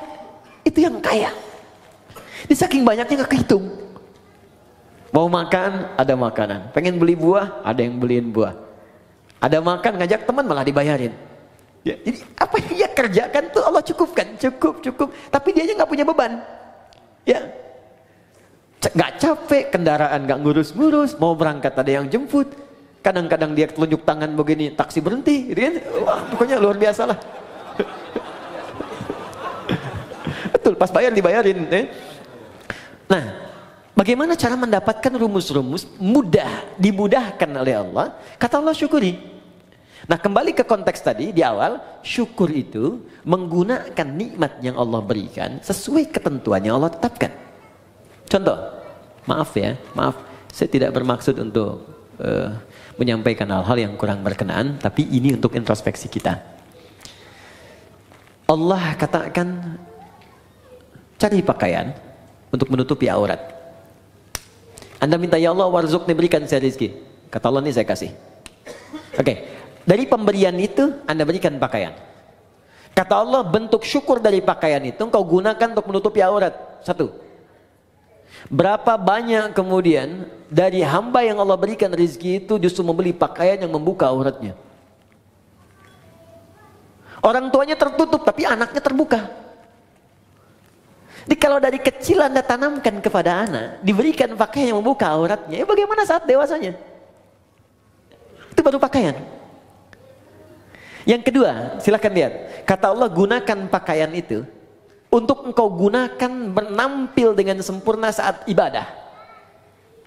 Itu yang kaya. Di saking banyaknya nggak kehitung. Mau makan, ada makanan. Pengen beli buah, ada yang beliin buah. Ada makan, ngajak teman malah dibayarin. Ya, jadi apa yang dia kerjakan tuh Allah cukupkan, cukup. Tapi dia aja nggak punya beban. Ya, nggak capek, kendaraan nggak ngurus-ngurus, mau berangkat ada yang jemput. Kadang-kadang dia telunjuk tangan begini, taksi berhenti, gitu kan? Wah, pokoknya luar biasa lah. Betul, pas bayar dibayarin. Nah, bagaimana cara mendapatkan rumus-rumus mudah, dimudahkan oleh Allah? Kata Allah syukuri. Nah, kembali ke konteks tadi di awal, syukur itu menggunakan nikmat yang Allah berikan sesuai ketentuan yang Allah tetapkan. Contoh, maaf, saya tidak bermaksud untuk menyampaikan hal-hal yang kurang berkenaan, tapi ini untuk introspeksi kita. Allah katakan, cari pakaian untuk menutupi aurat. Anda minta, ya Allah warzuqni, berikan saya rezeki. Kata Allah, ini saya kasih. Oke. Dari pemberian itu Anda berikan pakaian. Kata Allah, bentuk syukur dari pakaian itu engkau gunakan untuk menutupi aurat. 1. Berapa banyak kemudian dari hamba yang Allah berikan rezeki itu justru membeli pakaian yang membuka auratnya. Orang tuanya tertutup tapi anaknya terbuka. Jadi kalau dari kecil Anda tanamkan kepada anak, diberikan pakaian yang membuka auratnya, ya bagaimana saat dewasanya? Itu baru pakaian. Yang kedua, silakan lihat. Kata Allah, gunakan pakaian itu untuk engkau gunakan menampil dengan sempurna saat ibadah.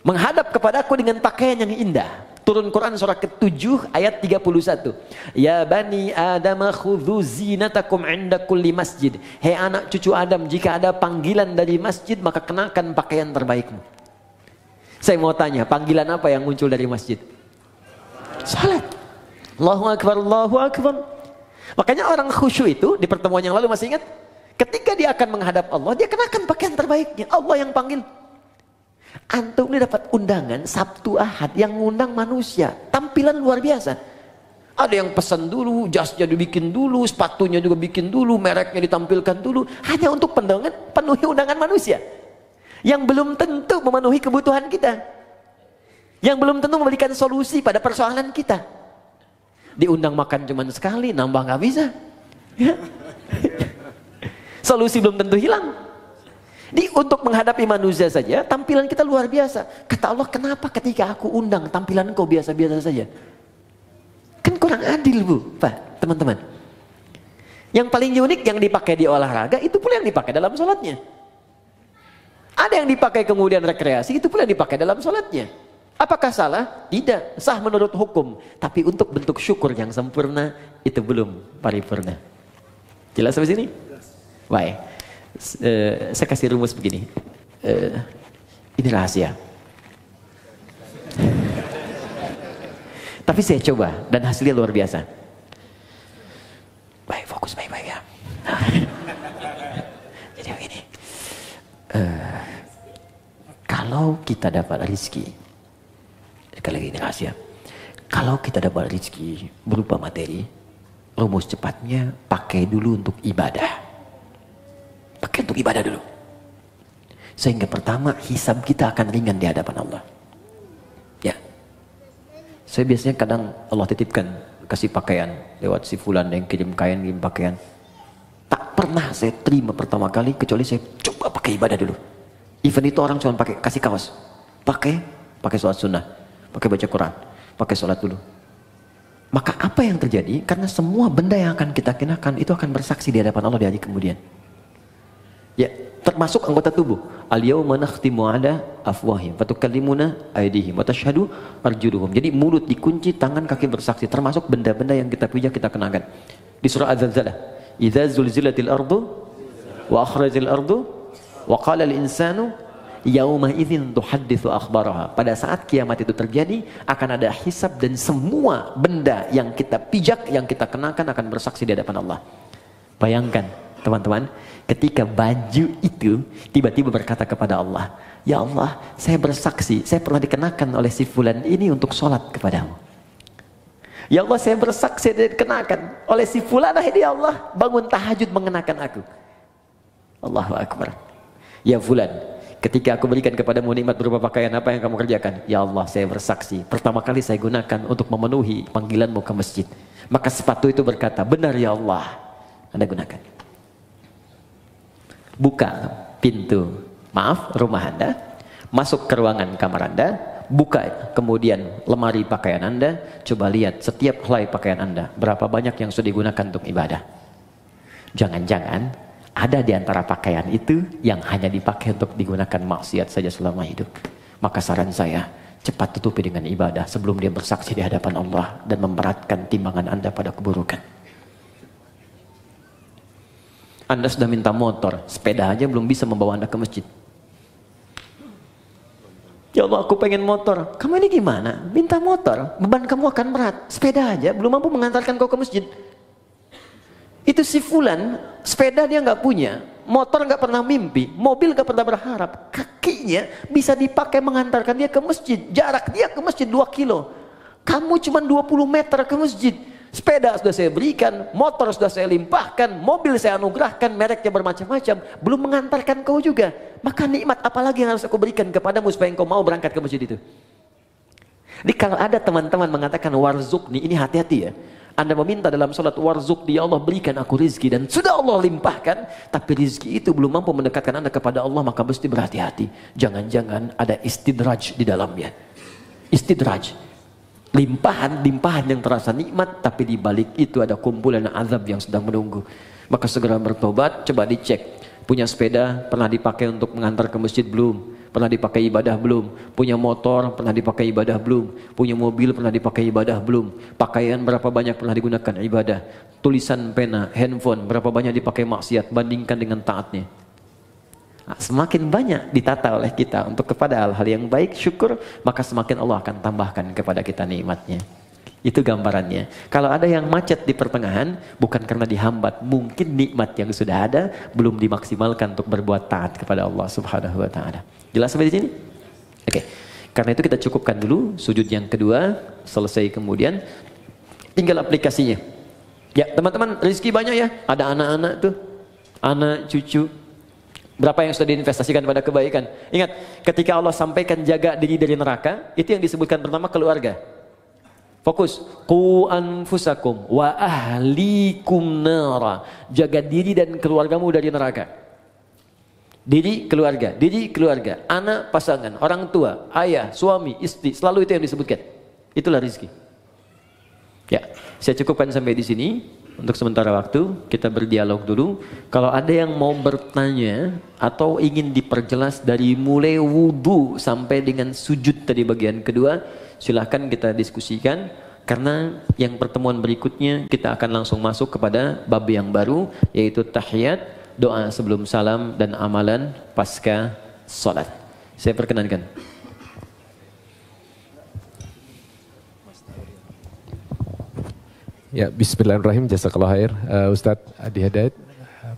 Menghadap kepadaku dengan pakaian yang indah. Turun Quran surah ke-7 ayat 31. Ya bani Adam khudhu zinatakum 'inda kulli masjid. Hei anak cucu Adam, jika ada panggilan dari masjid maka kenakan pakaian terbaikmu. Saya mau tanya, panggilan apa yang muncul dari masjid? Salat. Allahu akbar, Allahu akbar. Makanya orang khusyuk itu di pertemuan yang lalu masih ingat? Ketika dia akan menghadap Allah, dia kenakan pakaian terbaiknya. Allah yang panggil. Antum ini dapat undangan Sabtu Ahad yang ngundang manusia, tampilan luar biasa. Ada yang pesan dulu, jasnya dibikin dulu, sepatunya juga bikin dulu, mereknya ditampilkan dulu, hanya untuk penuhi undangan manusia yang belum tentu memenuhi kebutuhan kita, yang belum tentu memberikan solusi pada persoalan kita. Diundang makan cuma sekali, nambah nggak bisa. Solusi belum tentu hilang. Untuk menghadapi manusia saja, tampilan kita luar biasa. Kata Allah, kenapa ketika aku undang tampilan kau biasa-biasa saja? Kan kurang adil, Bu, Pak, teman-teman. Yang paling unik yang dipakai di olahraga, itu pula yang dipakai dalam sholatnya. Ada yang dipakai kemudian rekreasi, itu pula yang dipakai dalam sholatnya. Apakah salah? Tidak, sah menurut hukum. Tapi untuk bentuk syukur yang sempurna, itu belum paripurna. Jelas sampai sini? Baik. Saya kasih rumus begini. Ini rahasia. Tapi saya coba dan hasilnya luar biasa. Baik, fokus baik-baik ya. Jadi begini. Kalau kita dapat rezeki, sekali lagi ini rahasia. Kalau kita dapat rezeki berupa materi, rumus cepatnya pakai dulu untuk ibadah. Pakai untuk ibadah dulu. Sehingga pertama hisab kita akan ringan di hadapan Allah. Ya. Saya biasanya kadang Allah titipkan kasih pakaian lewat si fulan yang kirim kain, kirim pakaian. Tak pernah saya terima pertama kali kecuali saya coba pakai ibadah dulu. Even itu orang cuma pakai kasih kaos. Pakai sholat sunnah, pakai baca Quran, pakai sholat dulu. Maka apa yang terjadi? Karena semua benda yang akan kita kenakan itu akan bersaksi di hadapan Allah di hari kemudian. Ya, termasuk anggota tubuh. Al-yauma nakhtimu ala afwahihim wa tukallimuna aydihim wa tashhadu arjuluhum. Jadi mulut dikunci, tangan kaki bersaksi, termasuk benda-benda yang kita pijak kita kenakan. Di surah Az-Zalzalah, idza zulzilatil ardu wa akhrajal ardu wa qala al-insanu yauma idzin tuhadditsu akhbaraha. Pada saat kiamat itu terjadi, akan ada hisab dan semua benda yang kita pijak, yang kita kenakan akan bersaksi di hadapan Allah. Bayangkan, teman-teman, ketika baju itu tiba-tiba berkata kepada Allah, ya Allah, saya bersaksi, saya pernah dikenakan oleh si fulan ini untuk sholat kepadamu. Ya Allah, saya bersaksi dikenakan oleh si fulan ini, ya Allah, bangun tahajud mengenakan aku. Allahu Akbar. Ya fulan, ketika aku berikan kepadamu nikmat berupa pakaian, apa yang kamu kerjakan? Ya Allah, saya bersaksi, pertama kali saya gunakan untuk memenuhi panggilanmu ke masjid. Maka sepatu itu berkata, benar ya Allah, Anda gunakan. Buka pintu, rumah Anda, masuk ke ruangan kamar Anda, buka kemudian lemari pakaian Anda, coba lihat setiap helai pakaian Anda, berapa banyak yang sudah digunakan untuk ibadah. Jangan-jangan ada di antara pakaian itu yang hanya dipakai untuk digunakan maksiat saja selama hidup. Maka saran saya, cepat tutupi dengan ibadah sebelum dia bersaksi di hadapan Allah dan memberatkan timbangan Anda pada keburukan. Anda sudah minta motor, sepeda aja belum bisa membawa Anda ke masjid. Ya Allah, aku pengen motor. Kamu ini gimana? Minta motor, beban kamu akan berat. Sepeda aja belum mampu mengantarkan kau ke masjid. Itu si fulan, sepeda dia nggak punya, motor nggak pernah mimpi, mobil nggak pernah berharap. Kakinya bisa dipakai mengantarkan dia ke masjid. Jarak dia ke masjid 2 kilo. Kamu cuma 20 meter ke masjid. Sepeda sudah saya berikan, motor sudah saya limpahkan, mobil saya anugerahkan, mereknya bermacam-macam, belum mengantarkan kau juga. Maka nikmat apalagi yang harus aku berikan kepadamu supaya engkau mau berangkat ke masjid itu. Jadi kalau ada teman-teman mengatakan warzukni, ini hati-hati ya. Anda meminta dalam sholat warzukni, ya Allah berikan aku rizki, dan sudah Allah limpahkan, tapi rizki itu belum mampu mendekatkan Anda kepada Allah, maka mesti berhati-hati. Jangan-jangan ada istidraj di dalamnya. Istidraj. limpahan yang terasa nikmat, tapi di balik itu ada kumpulan azab yang sedang menunggu. Maka segera bertobat. Coba dicek, punya sepeda pernah dipakai untuk mengantar ke masjid belum? Pernah dipakai ibadah belum? Punya motor pernah dipakai ibadah belum? Punya mobil pernah dipakai ibadah belum? Pakaian berapa banyak pernah digunakan ibadah? Tulisan pena, handphone berapa banyak dipakai maksiat? Bandingkan dengan taatnya. Nah, semakin banyak ditata oleh kita untuk kepada hal-hal yang baik, syukur, maka semakin Allah akan tambahkan kepada kita nikmatnya. Itu gambarannya. Kalau ada yang macet di pertengahan, bukan karena dihambat, mungkin nikmat yang sudah ada belum dimaksimalkan untuk berbuat taat kepada Allah Subhanahu wa taala. Jelas sampai di sini? Oke. Karena itu kita cukupkan dulu sujud yang kedua, selesai kemudian tinggal aplikasinya. Ya, teman-teman, rezeki banyak ya. Ada anak-anak tuh, anak, cucu. Berapa yang sudah diinvestasikan pada kebaikan? Ingat, ketika Allah sampaikan jaga diri dari neraka, itu yang disebutkan pertama keluarga. Fokus, qu anfusakum wa ahlikum nara. Jaga diri dan keluargamu dari neraka. Diri keluarga, anak, pasangan, orang tua, ayah, suami, istri, selalu itu yang disebutkan. Itulah rezeki. Ya, saya cukupkan sampai di sini. Untuk sementara waktu kita berdialog dulu. Kalau ada yang mau bertanya atau ingin diperjelas dari mulai wudu sampai dengan sujud tadi bagian kedua, silahkan kita diskusikan. Karena yang pertemuan berikutnya kita akan langsung masuk kepada bab yang baru, yaitu tahiyat, doa sebelum salam, dan amalan pasca salat. Saya perkenankan. Ya, bismillahirrahmanirrahim, jazakallahu khair, Ustadz Adi Hidayat.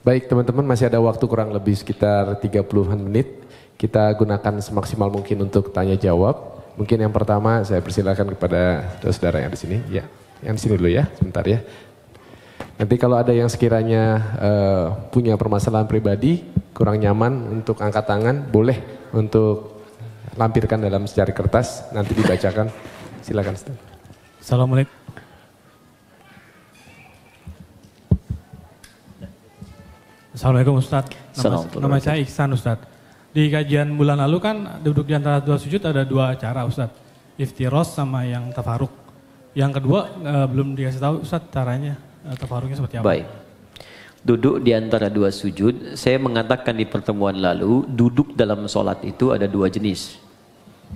Baik teman-teman, masih ada waktu kurang lebih sekitar 30-an menit. Kita gunakan semaksimal mungkin untuk tanya jawab. Mungkin yang pertama saya persilakan kepada saudara yang di sini. Ya, yang di sini dulu ya, sebentar ya. Nanti kalau ada yang sekiranya punya permasalahan pribadi, kurang nyaman untuk angkat tangan, boleh untuk lampirkan dalam secari kertas, nanti dibacakan. Silakan Ustaz. Assalamualaikum. Assalamualaikum Ustaz. Nama saya Iksan Ustaz. Di kajian bulan lalu kan duduk di antara dua sujud ada dua cara Ustaz. Iftiros sama yang tafaruk. Yang kedua belum dikasih tahu Ustaz caranya, tafaruknya seperti apa. Baik. Duduk di antara dua sujud, saya mengatakan di pertemuan lalu, duduk dalam sholat itu ada dua jenis.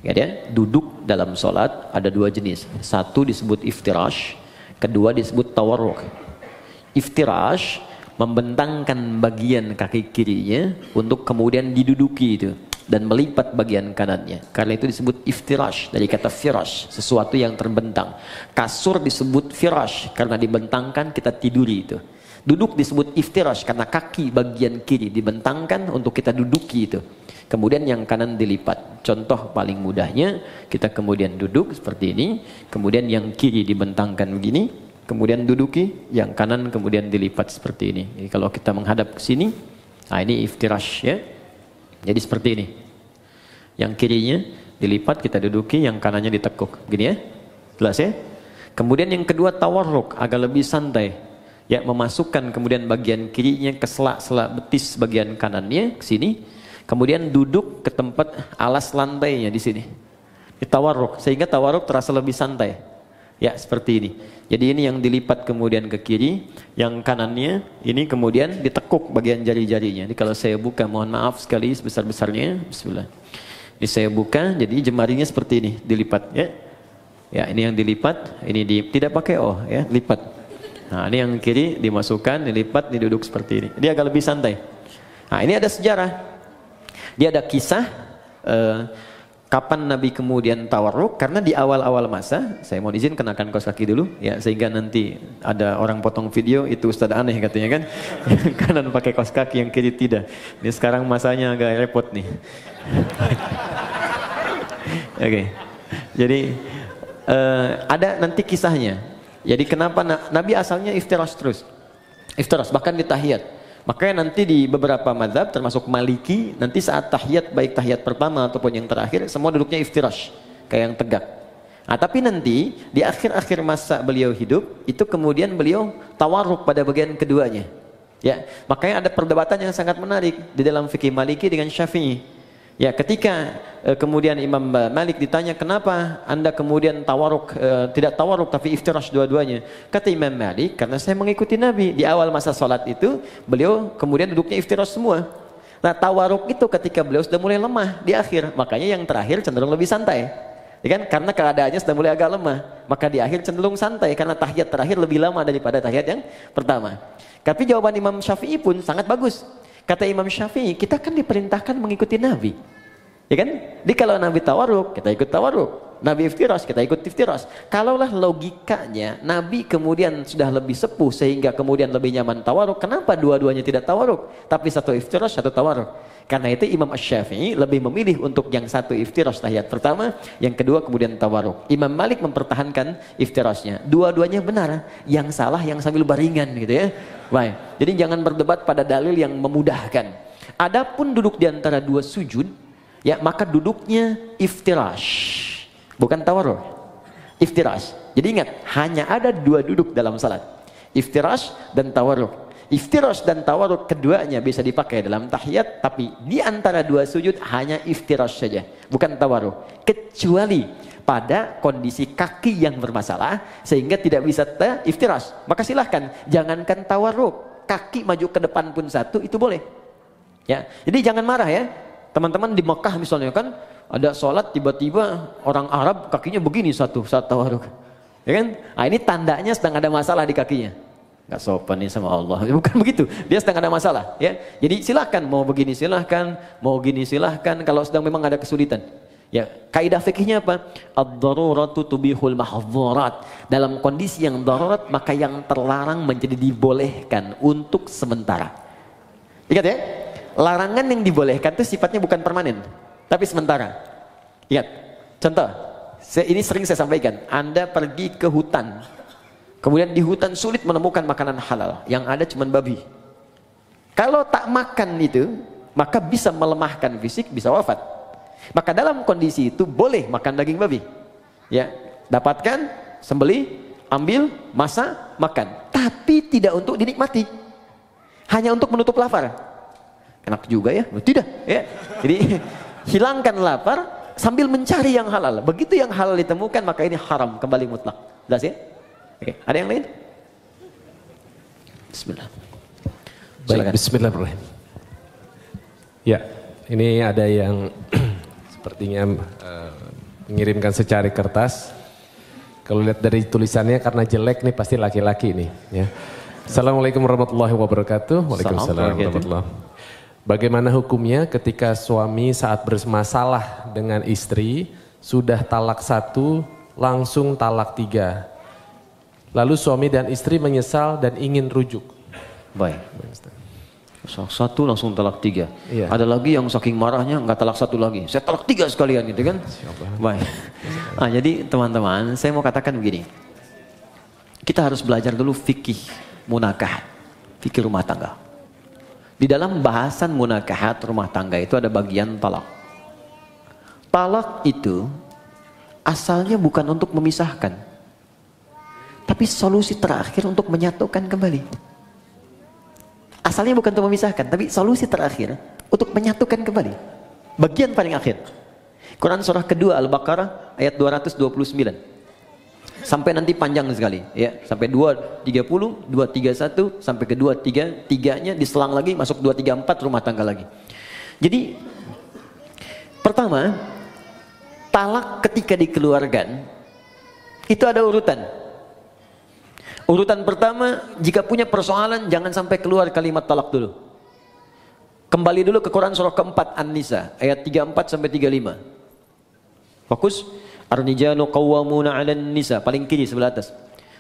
Ya, duduk dalam sholat ada dua jenis. Satu disebut iftirash, kedua disebut tawarruk. Iftirash membentangkan bagian kaki kirinya untuk kemudian diduduki itu dan melipat bagian kanannya. Karena itu disebut iftirash dari kata firash, sesuatu yang terbentang. Kasur disebut firash karena dibentangkan kita tiduri itu. Duduk disebut iftirash karena kaki bagian kiri dibentangkan untuk kita duduki itu. Kemudian yang kanan dilipat. Contoh paling mudahnya, kita kemudian duduk seperti ini, kemudian yang kiri dibentangkan begini, kemudian duduki, yang kanan kemudian dilipat seperti ini. Jadi kalau kita menghadap ke sini, nah ini iftirash ya. Jadi seperti ini. Yang kirinya dilipat, kita duduki, yang kanannya ditekuk. Gini ya. Jelas ya? Kemudian yang kedua tawarruk, agak lebih santai. Ya, memasukkan kemudian bagian kirinya ke selak-selak betis bagian kanannya ke sini. Kemudian duduk ke tempat alas lantainya di sini. Di tawarruk, sehingga tawarruk terasa lebih santai. Ya, seperti ini. Jadi ini yang dilipat kemudian ke kiri, yang kanannya ini kemudian ditekuk bagian jari-jarinya. Jadi kalau saya buka, mohon maaf sekali sebesar-besarnya. Bismillah. Ini saya buka, jadi jemarinya seperti ini, dilipat ya. Ya, ini yang dilipat, ini tidak pakai ya, lipat. Nah, ini yang kiri dimasukkan, dilipat, diduduk seperti ini. Dia agak lebih santai. Nah, ini ada sejarah. Dia ada kisah kapan Nabi kemudian tawarruk, karena di awal-awal masa, saya mohon izin kenakan kaos kaki dulu ya, sehingga nanti ada orang potong video itu Ustadz aneh katanya kan. Yang kanan pakai kaos kaki, yang kiri tidak. Ini sekarang masanya agak repot nih. Oke. Jadi ada nanti kisahnya. Jadi kenapa Nabi asalnya iftirash terus. Iftirash bahkan di tahiyat. Makanya nanti di beberapa mazhab termasuk Maliki, nanti saat tahiyat, baik tahiyat pertama ataupun yang terakhir, semua duduknya iftirash, kayak yang tegak. Nah, tapi nanti di akhir-akhir masa beliau hidup, itu kemudian beliau tawarruk pada bagian keduanya. Ya, makanya ada perdebatan yang sangat menarik di dalam fikih Maliki dengan Syafi'i. Ya, ketika kemudian Imam Malik ditanya kenapa Anda kemudian tawaruk, tidak tawaruk tapi iftirash dua-duanya. Kata Imam Malik, karena saya mengikuti Nabi. Di awal masa sholat itu, beliau kemudian duduknya iftirash semua. Nah, tawaruk itu ketika beliau sudah mulai lemah di akhir. Makanya yang terakhir cenderung lebih santai. Ya kan? Karena keadaannya sudah mulai agak lemah. Maka di akhir cenderung santai. Karena tahiyat terakhir lebih lama daripada tahiyat yang pertama. Tapi jawaban Imam Syafi'i pun sangat bagus. Kata Imam Syafi'i, kita kan diperintahkan mengikuti Nabi. Ya kan? Jadi kalau Nabi tawaruk, kita ikut tawaruk. Nabi iftirash, kita ikut iftirash. Kalaulah logikanya Nabi kemudian sudah lebih sepuh sehingga kemudian lebih nyaman tawaruk, kenapa dua-duanya tidak tawaruk? Tapi satu iftirash, satu tawaruk. Karena itu Imam Asy-Syafi'i lebih memilih untuk yang satu iftirash tahiyat pertama, yang kedua kemudian tawaruk. Imam Malik mempertahankan iftirashnya. Dua-duanya benar, yang salah yang sambil baringan gitu ya. Baik. Jadi jangan berdebat pada dalil yang memudahkan. Adapun duduk di antara dua sujud, ya maka duduknya iftirash, bukan tawarruk. Iftirash. Jadi ingat, hanya ada dua duduk dalam salat, iftirash dan tawarruk. Iftirash dan tawarruk keduanya bisa dipakai dalam tahiyat, tapi di antara dua sujud hanya iftirash saja, bukan tawarruk. Kecuali pada kondisi kaki yang bermasalah sehingga tidak bisa iftirash, maka silahkan, jangankan tawarruk, kaki maju ke depan pun satu itu boleh. Ya, jadi jangan marah ya. Teman-teman di Mekah misalnya kan ada sholat tiba-tiba orang Arab kakinya begini satu saat tawarruk, ya kan? Nah, ini tandanya sedang ada masalah di kakinya. Gak sopan nih sama Allah. Bukan begitu. Dia sedang ada masalah. Ya, jadi silahkan mau begini silahkan, mau gini silahkan. Kalau sedang memang ada kesulitan. Ya, kaidah fikihnya apa? Ad-daruratu tubihul mahdzurat. Dalam kondisi yang darurat maka yang terlarang menjadi dibolehkan untuk sementara. Ingat ya. Larangan yang dibolehkan itu sifatnya bukan permanen, tapi sementara. Ingat, contoh, ini sering saya sampaikan. Anda pergi ke hutan, kemudian di hutan sulit menemukan makanan halal, yang ada cuma babi. Kalau tak makan itu, maka bisa melemahkan fisik, bisa wafat. Maka dalam kondisi itu boleh makan daging babi. Ya, dapatkan, sembelih, ambil, masak, makan. Tapi tidak untuk dinikmati, hanya untuk menutup lapar. Enak juga ya? Tidak ya. Jadi hilangkan lapar sambil mencari yang halal. Begitu yang halal ditemukan maka ini haram kembali mutlak. Jelas ya? Oke, ada yang lain? Bismillah. Baik, bismillahirrahmanirrahim. Ya, ini ada yang sepertinya mengirimkan secari kertas. Kalau lihat dari tulisannya karena jelek nih pasti laki-laki nih ya. Assalamualaikum warahmatullahi wabarakatuh. Waalaikumsalam warahmatullahi wabarakatuh. Bagaimana hukumnya ketika suami saat bermasalah dengan istri sudah talak 1 langsung talak 3, lalu suami dan istri menyesal dan ingin rujuk? Baik. 1 langsung talak 3. Iya. Ada lagi yang saking marahnya nggak talak 1 lagi, saya talak 3 sekalian gitu kan? Baik. Nah, jadi teman-teman, saya mau katakan begini, kita harus belajar dulu fikih munakahat, fikih rumah tangga. Di dalam bahasan munakahat rumah tangga itu ada bagian talak. Talak itu asalnya bukan untuk memisahkan, tapi solusi terakhir untuk menyatukan kembali. Asalnya bukan untuk memisahkan, tapi solusi terakhir untuk menyatukan kembali. Bagian paling akhir. Quran surah kedua Al-Baqarah ayat 229. Sampai nanti panjang sekali ya, sampai 230, 231 sampai ke 233-nya diselang lagi masuk 234 rumah tangga lagi. Jadi pertama, talak ketika dikeluarkan itu ada urutan. Urutan pertama, jika punya persoalan jangan sampai keluar kalimat talak dulu. Kembali dulu ke Quran surah keempat An-Nisa ayat 34 sampai 35. Fokus. Ar-rijalu qawwamuna 'alan nisa, paling kiri sebelah atas.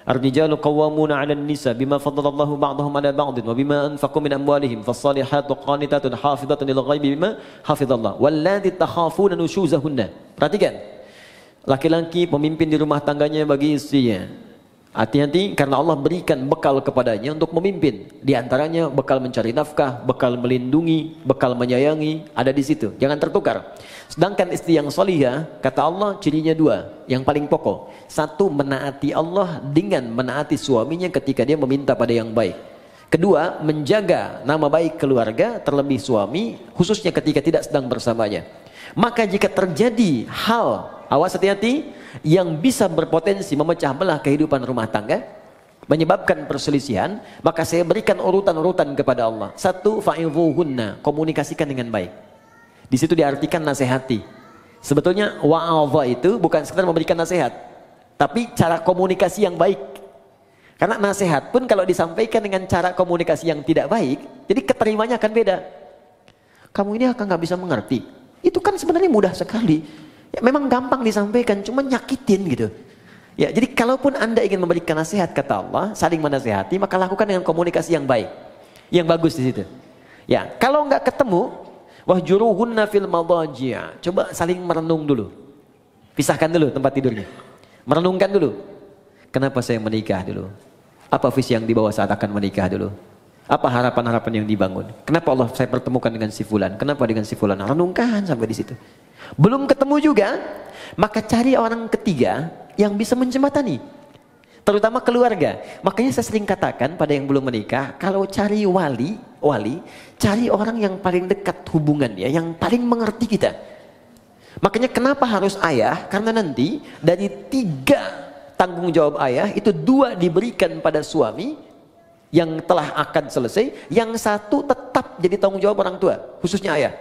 Ar-rijalu qawwamuna 'alan nisa bima faddalallahu ba'dahum 'ala ba'din wa bima anfaqu min amwalihim fas-salihatu qanitatun hafizatun lil ghaibi bima hafizallah wallati takhafuna nushuzahunna. Perhatikan. Laki-laki pemimpin di rumah tangganya bagi istrinya. Hati-hati karena Allah berikan bekal kepadanya untuk memimpin. Di antaranya bekal mencari nafkah, bekal melindungi, bekal menyayangi, ada di situ. Jangan tertukar. Sedangkan istri yang solihah, kata Allah cirinya 2, yang paling pokok. 1, menaati Allah dengan menaati suaminya ketika dia meminta pada yang baik. Kedua, menjaga nama baik keluarga, terlebih suami, khususnya ketika tidak sedang bersamanya. Maka jika terjadi hal, awas hati-hati, yang bisa berpotensi memecah belah kehidupan rumah tangga, menyebabkan perselisihan, maka saya berikan urutan-urutan kepada Allah. Satu, fa'idhuhunna, komunikasikan dengan baik. Di situ diartikan nasihati. Sebetulnya wa'adha itu bukan sekedar memberikan nasihat, tapi cara komunikasi yang baik. Karena nasihat pun kalau disampaikan dengan cara komunikasi yang tidak baik, jadi keterimanya akan beda. Kamu ini akan nggak bisa mengerti. Itu kan sebenarnya mudah sekali. Ya, memang gampang disampaikan, cuma nyakitin gitu. Ya, jadi kalaupun Anda ingin memberikan nasihat, kata Allah, saling menasihati, maka lakukan dengan komunikasi yang baik, yang bagus di situ. Ya, kalau nggak ketemu, wahjuruhunna fil madajia. Coba saling merenung dulu. Pisahkan dulu tempat tidurnya. Merenungkan dulu. Kenapa saya menikah dulu? Apa visi yang dibawa saat akan menikah dulu? Apa harapan-harapan yang dibangun? Kenapa Allah saya pertemukan dengan si fulan? Kenapa dengan si fulan? Renungkan sampai di situ. Belum ketemu juga, maka cari orang ketiga yang bisa menjembatani. Terutama keluarga. Makanya saya sering katakan pada yang belum menikah, kalau cari wali, cari orang yang paling dekat hubungannya, yang paling mengerti kita. Makanya kenapa harus ayah? Karena nanti dari 3 tanggung jawab ayah itu 2 diberikan pada suami yang telah akad selesai, yang 1 tetap jadi tanggung jawab orang tua, khususnya ayah.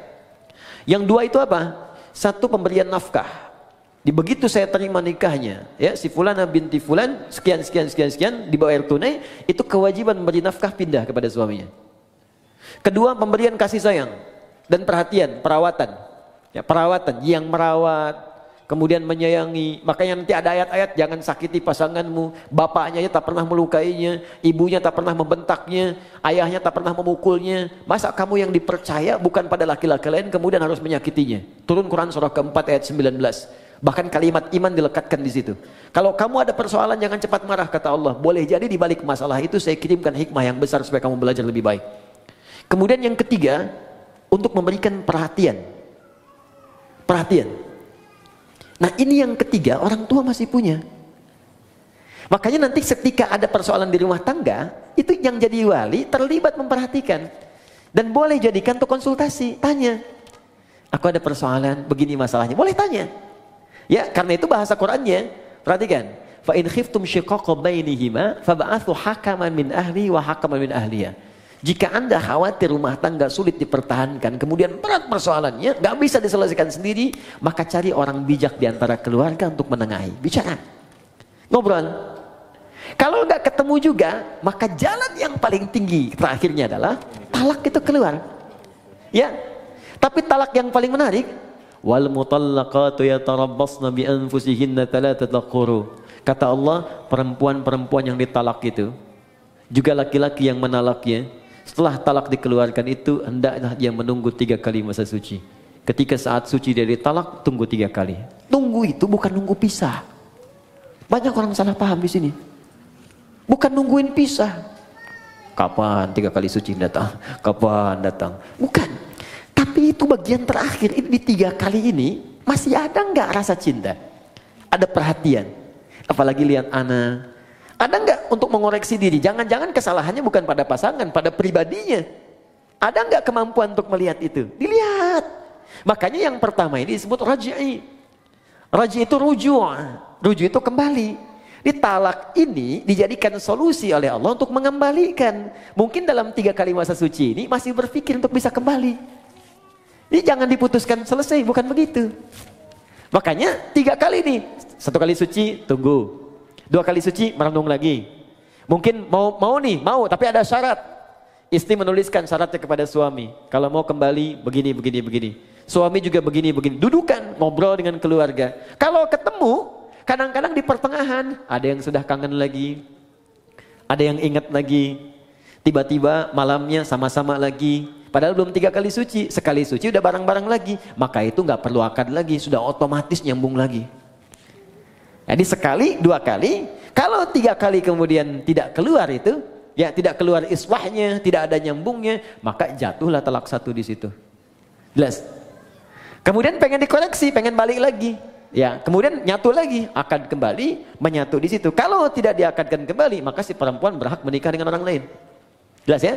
Yang 2 itu apa? 1 pemberian nafkah. Di begitu saya terima nikahnya, ya si fulana binti fulan sekian dibayar tunai, itu kewajiban memberi nafkah pindah kepada suaminya. Kedua, pemberian kasih sayang dan perhatian, perawatan. Ya, perawatan yang merawat, kemudian menyayangi. Makanya nanti ada ayat-ayat, jangan sakiti pasanganmu, bapaknya tak pernah melukainya, ibunya tak pernah membentaknya, ayahnya tak pernah memukulnya. Masa kamu yang dipercaya bukan pada laki-laki lain kemudian harus menyakitinya? Turun Quran surah keempat ayat 19. Bahkan kalimat iman dilekatkan di situ. Kalau kamu ada persoalan jangan cepat marah, kata Allah. Boleh jadi di balik masalah itu saya kirimkan hikmah yang besar supaya kamu belajar lebih baik. Kemudian yang ketiga, untuk memberikan perhatian. Perhatian. Nah ini yang ketiga, orang tua masih punya. Makanya nanti ketika ada persoalan di rumah tangga, itu yang jadi wali terlibat memperhatikan. Dan boleh jadikan untuk konsultasi, tanya. Aku ada persoalan, begini masalahnya, boleh tanya. Ya, karena itu bahasa Qur'annya, perhatikan. Fa in khiftum shiqaqa bainihima fab'athu hakaman min ahli wa hakaman min ahliya. Jika Anda khawatir rumah tangga sulit dipertahankan, kemudian berat persoalannya, gak bisa diselesaikan sendiri, maka cari orang bijak di antara keluarga untuk menengahi. Bicara, ngobrol. Kalau gak ketemu juga, maka jalan yang paling tinggi terakhirnya adalah talak itu keluar. Ya, tapi talak yang paling menarik, wal mutallaqatu yatarabbasna bi anfusihinna thalathata quru. Kata Allah, perempuan-perempuan yang ditalak itu, juga laki-laki yang menalaknya, setelah talak dikeluarkan itu hendaklah dia menunggu 3 kali masa suci. Ketika saat suci dia ditalak, tunggu 3 kali. Tunggu itu bukan nunggu pisah. Banyak orang salah paham di sini. Bukan nungguin pisah. Kapan 3 kali suci datang? Kapan datang? Bukan. Tapi itu bagian terakhir. Ini di 3 kali ini masih ada nggak rasa cinta? Ada perhatian. Apalagi lihat anak. Ada nggak untuk mengoreksi diri? Jangan-jangan kesalahannya bukan pada pasangan, pada pribadinya. Ada nggak kemampuan untuk melihat itu? Dilihat. Makanya yang pertama ini disebut raj'i. Raj'i itu ruju'. Ruju' itu kembali. Di talak ini dijadikan solusi oleh Allah untuk mengembalikan. Mungkin dalam 3 kali masa suci ini masih berpikir untuk bisa kembali. Ini jangan diputuskan selesai, bukan begitu. Makanya 3 kali nih. 1 kali suci, tunggu. 2 kali suci, merenung lagi. Mungkin mau, tapi ada syarat. Istri menuliskan syaratnya kepada suami. Kalau mau kembali, begini. Suami juga begini. Dudukan, ngobrol dengan keluarga. Kalau ketemu, kadang-kadang di pertengahan, ada yang sudah kangen lagi. Ada yang ingat lagi. Tiba-tiba malamnya sama-sama lagi. Padahal belum 3 kali suci. Sekali suci udah bareng-bareng lagi. Maka itu nggak perlu akad lagi, sudah otomatis nyambung lagi. Jadi sekali, 2 kali, kalau 3 kali kemudian tidak keluar itu, ya tidak keluar iswahnya, tidak ada nyambungnya, maka jatuhlah talak 1 di situ. Jelas? Kemudian pengen dikoreksi, pengen balik lagi, ya kemudian nyatu lagi, akad kembali, menyatu di situ. Kalau tidak diakadkan kembali, maka si perempuan berhak menikah dengan orang lain. Jelas ya?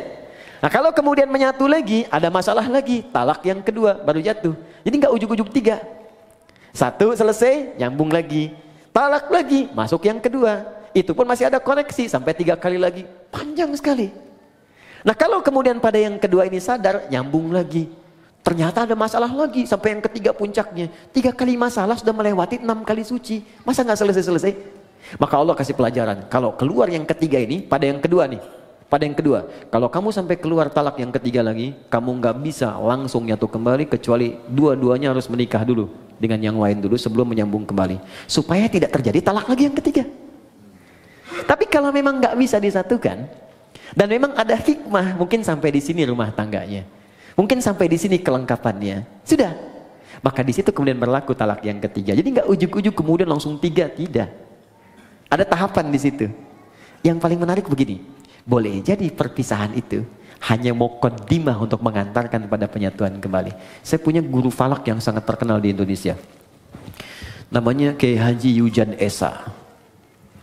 Nah kalau kemudian menyatu lagi, ada masalah lagi, talak yang kedua baru jatuh. Jadi nggak ujuk-ujuk 3. 1 selesai, nyambung lagi. Talak lagi, masuk yang kedua. Itu pun masih ada koneksi sampai 3 kali lagi. Panjang sekali. Nah kalau kemudian pada yang kedua ini sadar, nyambung lagi. Ternyata ada masalah lagi sampai yang ketiga puncaknya. 3 kali masalah sudah melewati 6 kali suci. Masa nggak selesai-selesai? Maka Allah kasih pelajaran. Kalau keluar yang ketiga ini, pada yang kedua nih. Pada yang kedua, kalau kamu sampai keluar talak yang ketiga lagi, kamu nggak bisa langsung nyatu kembali kecuali dua-duanya harus menikah dulu dengan yang lain dulu sebelum menyambung kembali. Supaya tidak terjadi talak lagi yang ketiga. Tapi kalau memang nggak bisa disatukan, dan memang ada hikmah, mungkin sampai di sini rumah tangganya. Mungkin sampai di sini kelengkapannya. Sudah. Maka di situ kemudian berlaku talak yang ketiga. Jadi nggak ujuk-ujuk kemudian langsung 3, tidak. Ada tahapan di situ. Yang paling menarik begini. Boleh jadi perpisahan itu hanya muqaddimah untuk mengantarkan pada penyatuan kembali. Saya punya guru falak yang sangat terkenal di Indonesia. Namanya Kiai Haji Yujan Esa.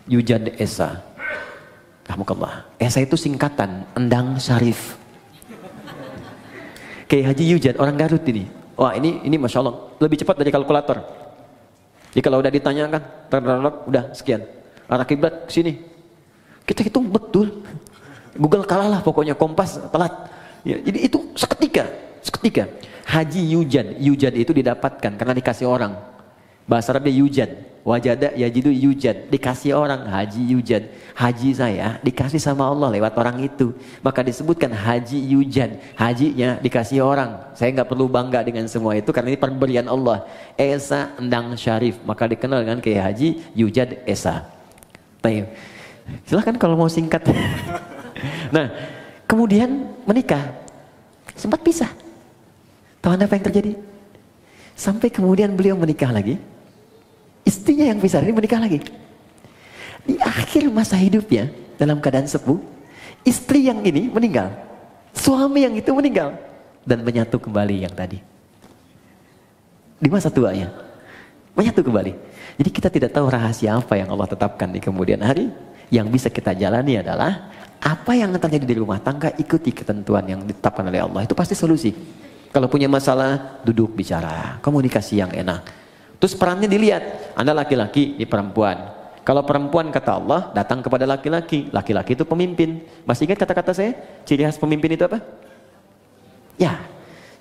Yujan Esa. Rahmukallah. Esa itu singkatan Endang Syarif. Kiai Haji Yujan, orang Garut ini. Wah ini Masya Allah, lebih cepat dari kalkulator. Jadi kalau udah ditanyakan, udah sekian. Arah kiblat sini. Kita hitung betul. Google kalah lah pokoknya, Kompas telat. Ya, jadi itu seketika. Haji Yujan itu didapatkan karena dikasih orang. Bahasa Arabnya Yujan. Wajada yajidu Yujan. Dikasih orang, Haji Yujan. Haji saya dikasih sama Allah lewat orang itu. Maka disebutkan Haji Yujan. Hajinya dikasih orang. Saya nggak perlu bangga dengan semua itu karena ini pemberian Allah. Esa Endang Syarif. Maka dikenal dengan kayak Haji Yujan Esa. Baik. Silahkan kalau mau singkat. Nah, kemudian menikah. Sempat pisah. Tahu Anda apa yang terjadi? Sampai kemudian beliau menikah lagi. Istrinya yang pisah ini menikah lagi. Di akhir masa hidupnya, dalam keadaan sepuh, istri yang ini meninggal. Suami yang itu meninggal. Dan menyatu kembali yang tadi. Di masa tuanya. Menyatu kembali. Jadi kita tidak tahu rahasia apa yang Allah tetapkan di kemudian hari. Yang bisa kita jalani adalah apa yang terjadi di rumah tangga, ikuti ketentuan yang ditetapkan oleh Allah. Itu pasti solusi. Kalau punya masalah, duduk bicara, komunikasi yang enak. Terus perannya dilihat, Anda laki-laki, ini perempuan. Kalau perempuan kata Allah, datang kepada laki-laki. Laki-laki itu pemimpin. Masih ingat kata-kata saya? Ciri khas pemimpin itu apa? Ya,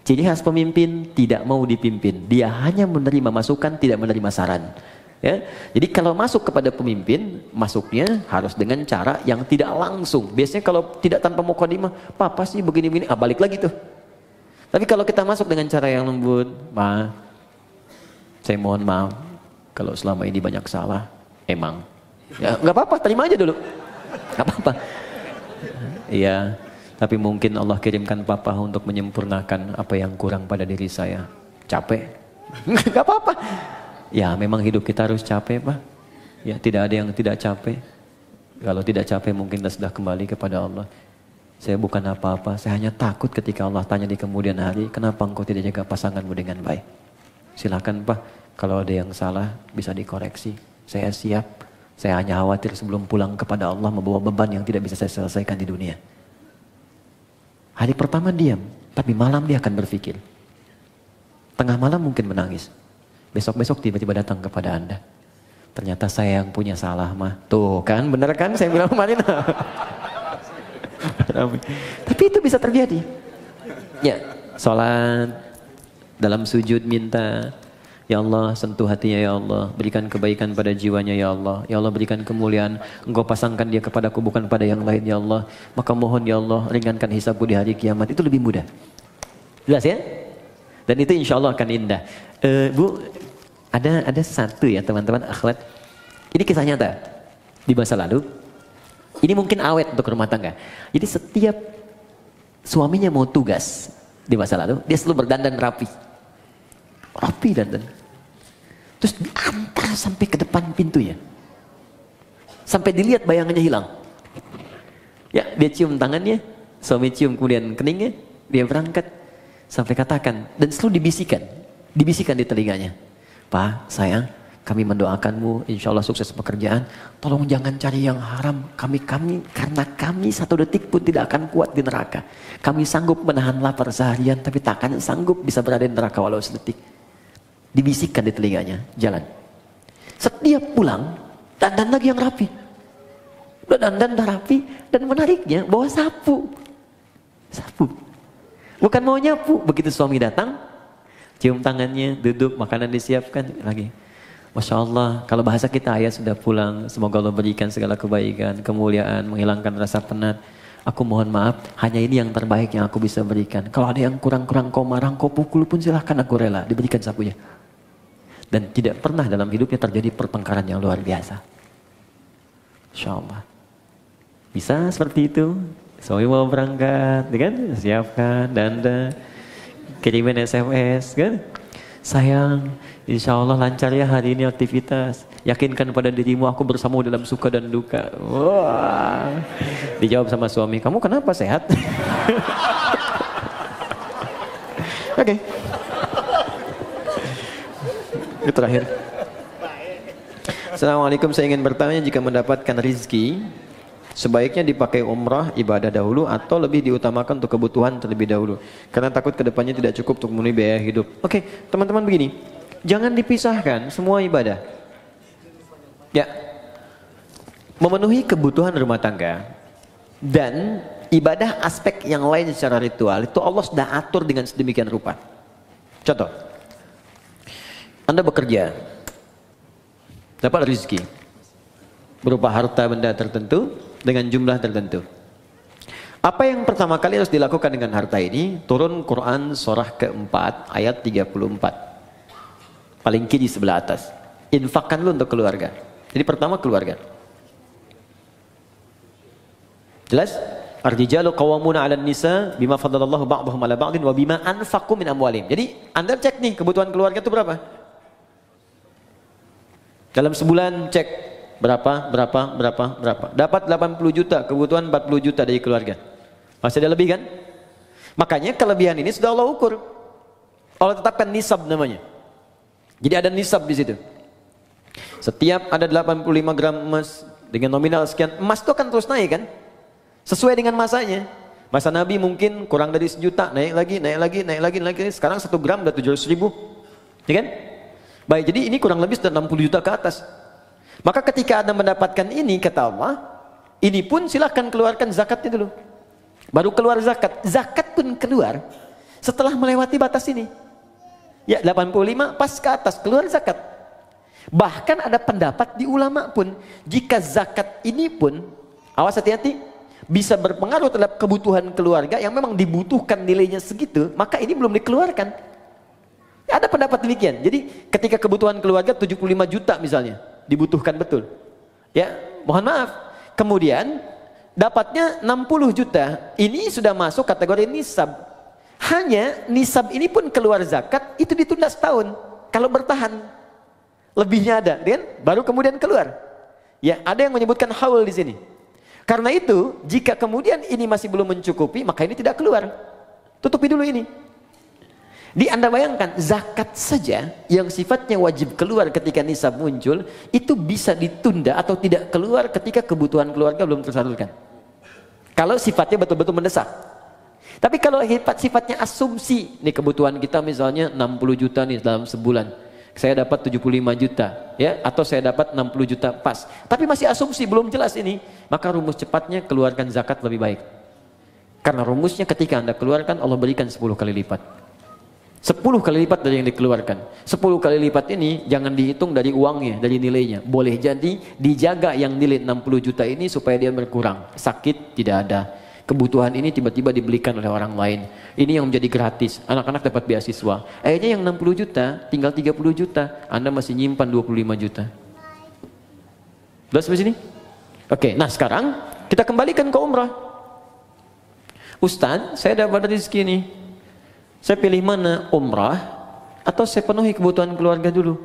ciri khas pemimpin tidak mau dipimpin. Dia hanya menerima masukan, tidak menerima saran. Ya, jadi kalau masuk kepada pemimpin, masuknya harus dengan cara yang tidak langsung. Biasanya kalau tidak tanpa muqaddimah, papa sih begini-begini, balik lagi tuh. Tapi kalau kita masuk dengan cara yang lembut, Ma, saya mohon maaf kalau selama ini banyak salah, emang. Ya nggak apa-apa, terima aja dulu, nggak apa-apa. Iya, tapi mungkin Allah kirimkan papa untuk menyempurnakan apa yang kurang pada diri saya. Capek, nggak apa-apa. Ya memang hidup kita harus capek Pak. Ya tidak ada yang tidak capek. Kalau tidak capek mungkin kita sudah kembali kepada Allah. Saya bukan apa-apa, saya hanya takut ketika Allah tanya di kemudian hari, kenapa engkau tidak jaga pasanganmu dengan baik? Silakan Pak, kalau ada yang salah bisa dikoreksi. Saya siap, saya hanya khawatir sebelum pulang kepada Allah membawa beban yang tidak bisa saya selesaikan di dunia. Hari pertama diam, tapi malam dia akan berpikir. Tengah malam mungkin menangis. Besok-besok tiba-tiba datang kepada Anda. Ternyata saya yang punya salah mah. Tuh kan, bener kan saya bilang kemarin. Tapi itu bisa terjadi. Ya, sholat, dalam sujud minta, ya Allah sentuh hatinya ya Allah, berikan kebaikan pada jiwanya ya Allah. Ya Allah berikan kemuliaan, Engkau pasangkan dia kepadaku bukan pada yang lain ya Allah. Maka mohon ya Allah ringankan hisabku di hari kiamat. Itu lebih mudah. Jelas ya? Dan itu insya Allah akan indah. Bu, ada satu ya teman-teman akhwat. Ini kisah nyata di masa lalu. Ini mungkin awet untuk rumah tangga. Jadi setiap suaminya mau tugas di masa lalu, dia selalu berdandan rapi. Rapi dandan. Terus diantar sampai ke depan pintunya. Sampai dilihat bayangannya hilang. Ya, dia cium tangannya, suami cium kemudian keningnya, dia berangkat. Sampai katakan, dan selalu dibisikkan di telinganya. Pak, sayang, kami mendoakanmu, insya Allah sukses pekerjaan. Tolong jangan cari yang haram. Karena kami satu detik pun tidak akan kuat di neraka. Kami sanggup menahan lapar seharian, tapi tak akan sanggup bisa berada di neraka walau sedetik. Dibisikkan di telinganya, jalan. Setiap pulang, dandan lagi yang rapi. Udah dandan, udah rapi, dan menariknya bawa sapu. Sapu. Bukan mau nyapu. Begitu suami datang, cium tangannya, duduk, makanan disiapkan lagi. Masya Allah, kalau bahasa kita, ayah sudah pulang, semoga Allah berikan segala kebaikan, kemuliaan, menghilangkan rasa penat. Aku mohon maaf, hanya ini yang terbaik yang aku bisa berikan. Kalau ada yang kurang-kurang kau marah, kau pukul pun silahkan, aku rela. Diberikan sapunya. Dan tidak pernah dalam hidupnya terjadi pertengkaran yang luar biasa. Masya Allah. Bisa seperti itu. Suami mau berangkat, kan? Siapkan, dandan, kirimin SMS, kan? Sayang, insya Allah lancar ya hari ini aktivitas. Yakinkan pada dirimu aku bersamamu dalam suka dan duka. Wah. Dijawab sama suami, kamu kenapa sehat? Oke. Itu terakhir. Assalamualaikum, saya ingin bertanya, jika mendapatkan rizki, sebaiknya dipakai umrah ibadah dahulu atau lebih diutamakan untuk kebutuhan terlebih dahulu? Karena takut kedepannya tidak cukup untuk memenuhi biaya hidup. Oke, teman-teman begini, jangan dipisahkan semua ibadah. Ya, memenuhi kebutuhan rumah tangga dan ibadah aspek yang lain secara ritual itu Allah sudah atur dengan sedemikian rupa. Contoh, Anda bekerja, dapat rezeki berupa harta benda tertentu dengan jumlah tertentu. Apa yang pertama kali harus dilakukan dengan harta ini? Turun Quran surah keempat ayat 34. Paling kiri sebelah atas. Infakkan lu untuk keluarga. Jadi pertama keluarga. Jelas? Ar-rijalu qawwamuna 'alan nisa bima faddalallahu ba'dahum 'ala ba'din wa bima anfaqu min amwalihim. Jadi Anda cek nih kebutuhan keluarga itu berapa? Dalam sebulan cek berapa. Dapat 80 juta, kebutuhan 40 juta dari keluarga. Masih ada lebih kan? Makanya kelebihan ini sudah Allah ukur. Allah tetapkan nisab namanya. Jadi ada nisab di situ. Setiap ada 85 gram emas dengan nominal sekian, emas itu akan terus naik kan? Sesuai dengan masanya. Masa Nabi mungkin kurang dari 1 juta, naik lagi. Sekarang 1 gram udah 700 ribu. Ya kan? Baik, jadi ini kurang lebih sudah 60 juta ke atas. Maka ketika Anda mendapatkan ini, kata Allah, ini pun silahkan keluarkan zakatnya dulu. Baru keluar zakat. Zakat pun keluar setelah melewati batas ini. Ya, 85 pas ke atas, keluar zakat. Bahkan ada pendapat di ulama pun, jika zakat ini pun, awas hati-hati, bisa berpengaruh terhadap kebutuhan keluarga yang memang dibutuhkan nilainya segitu, maka ini belum dikeluarkan. Ada pendapat demikian. Jadi ketika kebutuhan keluarga 75 juta misalnya, dibutuhkan betul. Ya, mohon maaf. Kemudian dapatnya 60 juta, ini sudah masuk kategori nisab. Hanya nisab ini pun keluar zakat, itu ditunda setahun. Kalau bertahan, lebihnya ada, kan? Baru kemudian keluar. Ya, ada yang menyebutkan haul di sini. Karena itu, jika kemudian ini masih belum mencukupi, maka ini tidak keluar. Tutupi dulu ini. Di Anda bayangkan, zakat saja yang sifatnya wajib keluar ketika nisab muncul, itu bisa ditunda atau tidak keluar ketika kebutuhan keluarga belum tersalurkan. Kalau sifatnya betul-betul mendesak. Tapi kalau sifatnya asumsi, nih kebutuhan kita misalnya 60 juta nih dalam sebulan. Saya dapat 75 juta, ya, atau saya dapat 60 juta pas. Tapi masih asumsi, belum jelas ini. Maka rumus cepatnya keluarkan zakat lebih baik. Karena rumusnya ketika Anda keluarkan, Allah berikan 10 kali lipat. 10 kali lipat dari yang dikeluarkan. 10 kali lipat ini jangan dihitung dari uangnya, dari nilainya. Boleh jadi dijaga yang nilai 60 juta ini supaya dia berkurang. Sakit tidak ada. Kebutuhan ini tiba-tiba dibelikan oleh orang lain. Ini yang menjadi gratis. Anak-anak dapat beasiswa. Akhirnya yang 60 juta tinggal 30 juta. Anda masih nyimpan 25 juta. Sudah sampai sini? Oke, nah sekarang kita kembalikan ke umrah. Ustaz, saya dapat rezeki nih. Saya pilih mana, umrah atau saya penuhi kebutuhan keluarga dulu?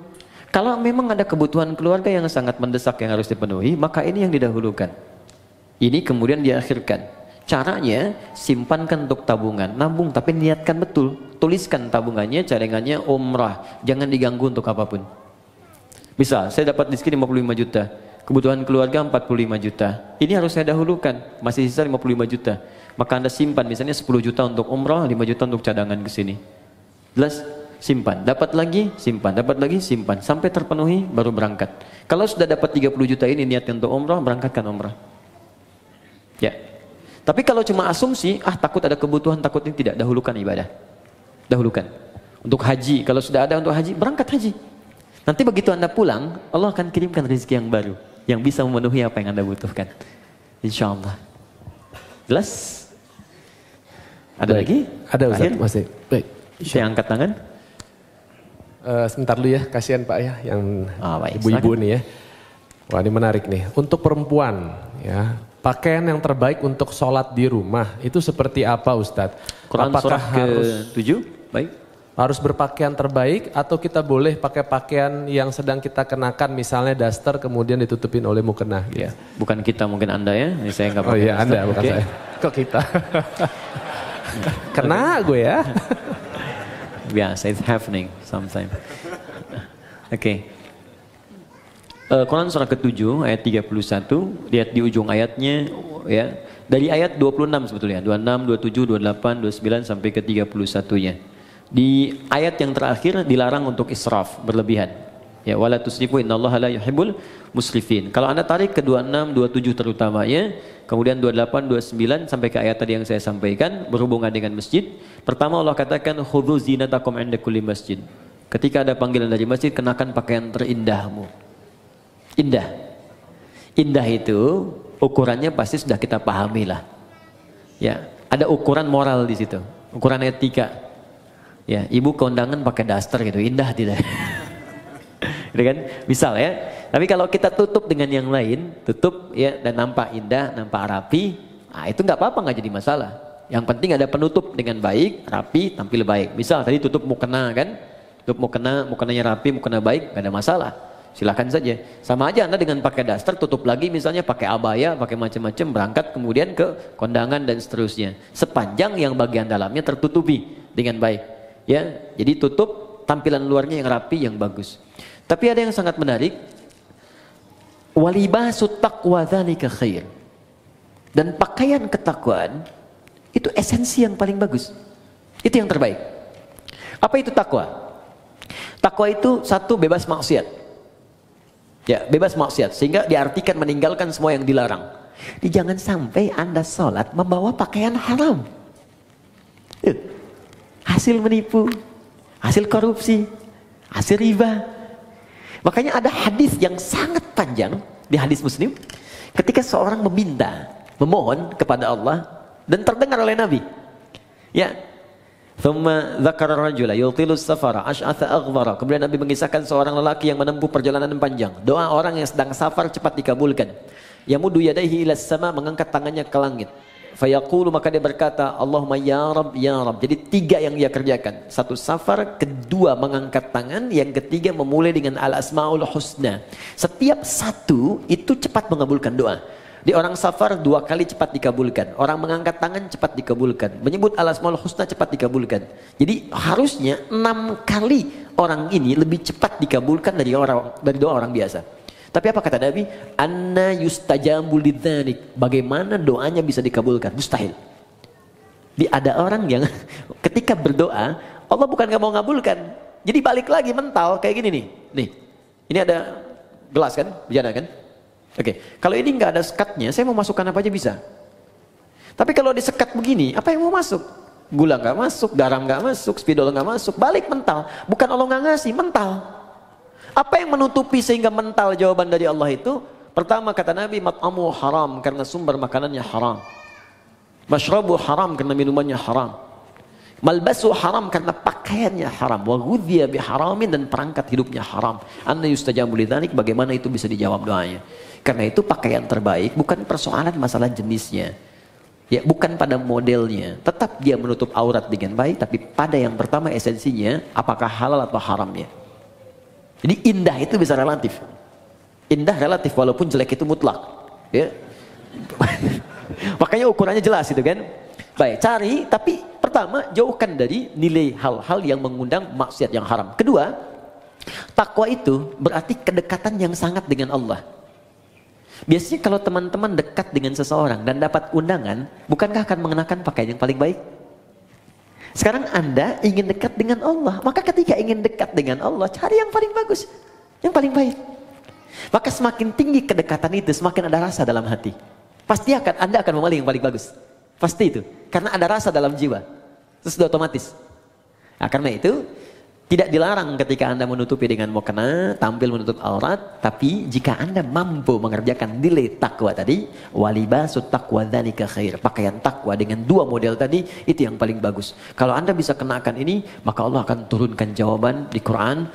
Kalau memang ada kebutuhan keluarga yang sangat mendesak yang harus dipenuhi, maka ini yang didahulukan. Ini kemudian diakhirkan. Caranya, simpankan untuk tabungan, nabung tapi niatkan betul. Tuliskan tabungannya, cadangannya umrah, jangan diganggu untuk apapun. Misal, saya dapat rezeki 55 juta, kebutuhan keluarga 45 juta. Ini harus saya dahulukan, masih sisa 55 juta. Maka Anda simpan misalnya 10 juta untuk umrah, 5 juta untuk cadangan ke sini. Jelas? Simpan, dapat lagi, simpan, dapat lagi, simpan. Sampai terpenuhi, baru berangkat. Kalau sudah dapat 30 juta ini niatnya untuk umrah, berangkatkan umrah. Ya. Tapi kalau cuma asumsi, takut ada kebutuhan, takut ini, tidak, dahulukan ibadah. Dahulukan. Untuk haji, kalau sudah ada untuk haji, berangkat haji. Nanti begitu Anda pulang, Allah akan kirimkan rezeki yang baru, yang bisa memenuhi apa yang Anda butuhkan. Insya Allah. Jelas? Ada baik. lagi? Ada Ustaz, masih. Baik. Saya angkat tangan. Sebentar dulu ya, kasihan Pak ya, yang ibu-ibu silakan. nih ya. Wah ini menarik nih. Untuk perempuan ya, pakaian yang terbaik untuk sholat di rumah itu seperti apa Ustadz? Quran Apakah surah harus ke-7? Baik. Harus berpakaian terbaik atau kita boleh pakai pakaian yang sedang kita kenakan, misalnya daster kemudian ditutupin oleh mukena? Ya, bukan kita, mungkin Anda ya. Ini saya nggak Oh pakai iya daster. Anda, bukan Oke. saya. Kok kita? Kena gue ya. Biasa, it's happening sometimes. Oke. Quran surah ke-7 ayat 31, lihat di ujung ayatnya ya. Dari ayat 26 sebetulnya, 26, 27, 28, 29 sampai ke 31-nya. Di ayat yang terakhir dilarang untuk israf, berlebihan. Ya, wala tusrifu innallaha la yuhibbul musrifin. Kalau Anda tarik ke 26, 27 terutamanya, kemudian 28, 29 sampai ke ayat tadi yang saya sampaikan berhubungan dengan masjid. Pertama Allah katakan khudzu zinatakum 'inda kulli masjid. Ketika ada panggilan dari masjid, kenakan pakaian terindahmu. Indah. Indah itu ukurannya pasti sudah kita pahami lah. Ya, ada ukuran moral di situ, ukuran etika. Ya, ibu kondangan pakai daster gitu, indah tidak? Gitu kan? Misal ya. Tapi kalau kita tutup dengan yang lain, tutup ya dan nampak indah, nampak rapi, itu nggak apa-apa, nggak jadi masalah. Yang penting ada penutup dengan baik, rapi, tampil baik. Misal tadi tutup mukena kan, tutup mukenanya rapi, mukena baik, nggak ada masalah. Silakan saja. Sama aja Anda dengan pakai daster, tutup lagi misalnya pakai abaya, pakai macam-macam, berangkat kemudian ke kondangan dan seterusnya. Sepanjang yang bagian dalamnya tertutupi dengan baik. Ya, jadi tutup tampilan luarnya yang rapi, yang bagus. Tapi ada yang sangat menarik. Walibasut taqwa dzalika khair. Dan pakaian ketakwaan itu esensi yang paling bagus. Itu yang terbaik. Apa itu takwa? Takwa itu satu, bebas maksiat. Ya, bebas maksiat, sehingga diartikan meninggalkan semua yang dilarang. Jangan sampai Anda sholat membawa pakaian haram. Hasil menipu, hasil korupsi, hasil riba. Makanya ada hadis yang sangat panjang di hadis Muslim, ketika seorang meminta, memohon kepada Allah dan terdengar oleh Nabi. Ya. Thumma dzakara rajula yutilu safara ash'atha aghbara. Kemudian Nabi mengisahkan seorang lelaki yang menempuh perjalanan panjang. Doa orang yang sedang safar cepat dikabulkan. Yamudu yadayhi ila sama, mengangkat tangannya ke langit. Fayaqulu, maka dia berkata, Allahumma ya Rabb, ya Rabb. Jadi tiga yang dia kerjakan. Satu safar, kedua mengangkat tangan, yang ketiga memulai dengan al-asma'ul husna. Setiap satu itu cepat mengabulkan doa. Di orang safar 2 kali cepat dikabulkan. Orang mengangkat tangan cepat dikabulkan. Menyebut al-asma'ul husna cepat dikabulkan. Jadi harusnya 6 kali orang ini lebih cepat dikabulkan dari doa orang biasa. Tapi apa kata Nabi? Anna yustajabu lidzalik. Bagaimana doanya bisa dikabulkan? Mustahil. Ada orang yang ketika berdoa, Allah bukan gak mau ngabulkan. Jadi balik lagi mental kayak gini nih. Nih, ini ada gelas kan? Bejana kan? Oke, kalau ini nggak ada sekatnya, saya mau masukkan apa aja bisa. Tapi kalau disekat begini, apa yang mau masuk? Gula nggak masuk, garam nggak masuk, spidol nggak masuk, balik mental. Bukan Allah nggak ngasih, mental. Apa yang menutupi sehingga mental jawaban dari Allah itu? Pertama kata Nabi, mat'amu haram, karena sumber makanannya haram. Mashrabu haram, karena minumannya haram. Malbasu haram, karena pakaiannya haram. Wa ghudhiya biharamin, dan perangkat hidupnya haram. Anna yustajabu lidzalik, bagaimana itu bisa dijawab doanya? Karena itu pakaian terbaik bukan persoalan masalah jenisnya. Ya, bukan pada modelnya. Tetap dia menutup aurat dengan baik, tapi pada yang pertama esensinya, apakah halal atau haramnya. Jadi indah itu bisa relatif. Indah relatif, walaupun jelek itu mutlak. Ya. Makanya ukurannya jelas itu kan. Baik, cari, tapi pertama jauhkan dari nilai hal-hal yang mengundang maksiat yang haram. Kedua, Takwa itu berarti kedekatan yang sangat dengan Allah. Biasanya kalau teman-teman dekat dengan seseorang dan dapat undangan, bukankah akan mengenakan pakaian yang paling baik? Sekarang Anda ingin dekat dengan Allah, maka ketika ingin dekat dengan Allah, cari yang paling bagus, yang paling baik. Maka semakin tinggi kedekatan itu, semakin ada rasa dalam hati. Pasti Anda akan memilih yang paling bagus. Pasti itu, karena ada rasa dalam jiwa. Itu sudah otomatis. Nah, karena itu tidak dilarang ketika Anda menutupi dengan mukena, tampil menutup aurat, tapi jika Anda mampu mengerjakan nilai takwa tadi, walibasut taqwa dzalika khair. Pakaian takwa dengan dua model tadi itu yang paling bagus. Kalau Anda bisa kenakan ini, maka Allah akan turunkan jawaban di Quran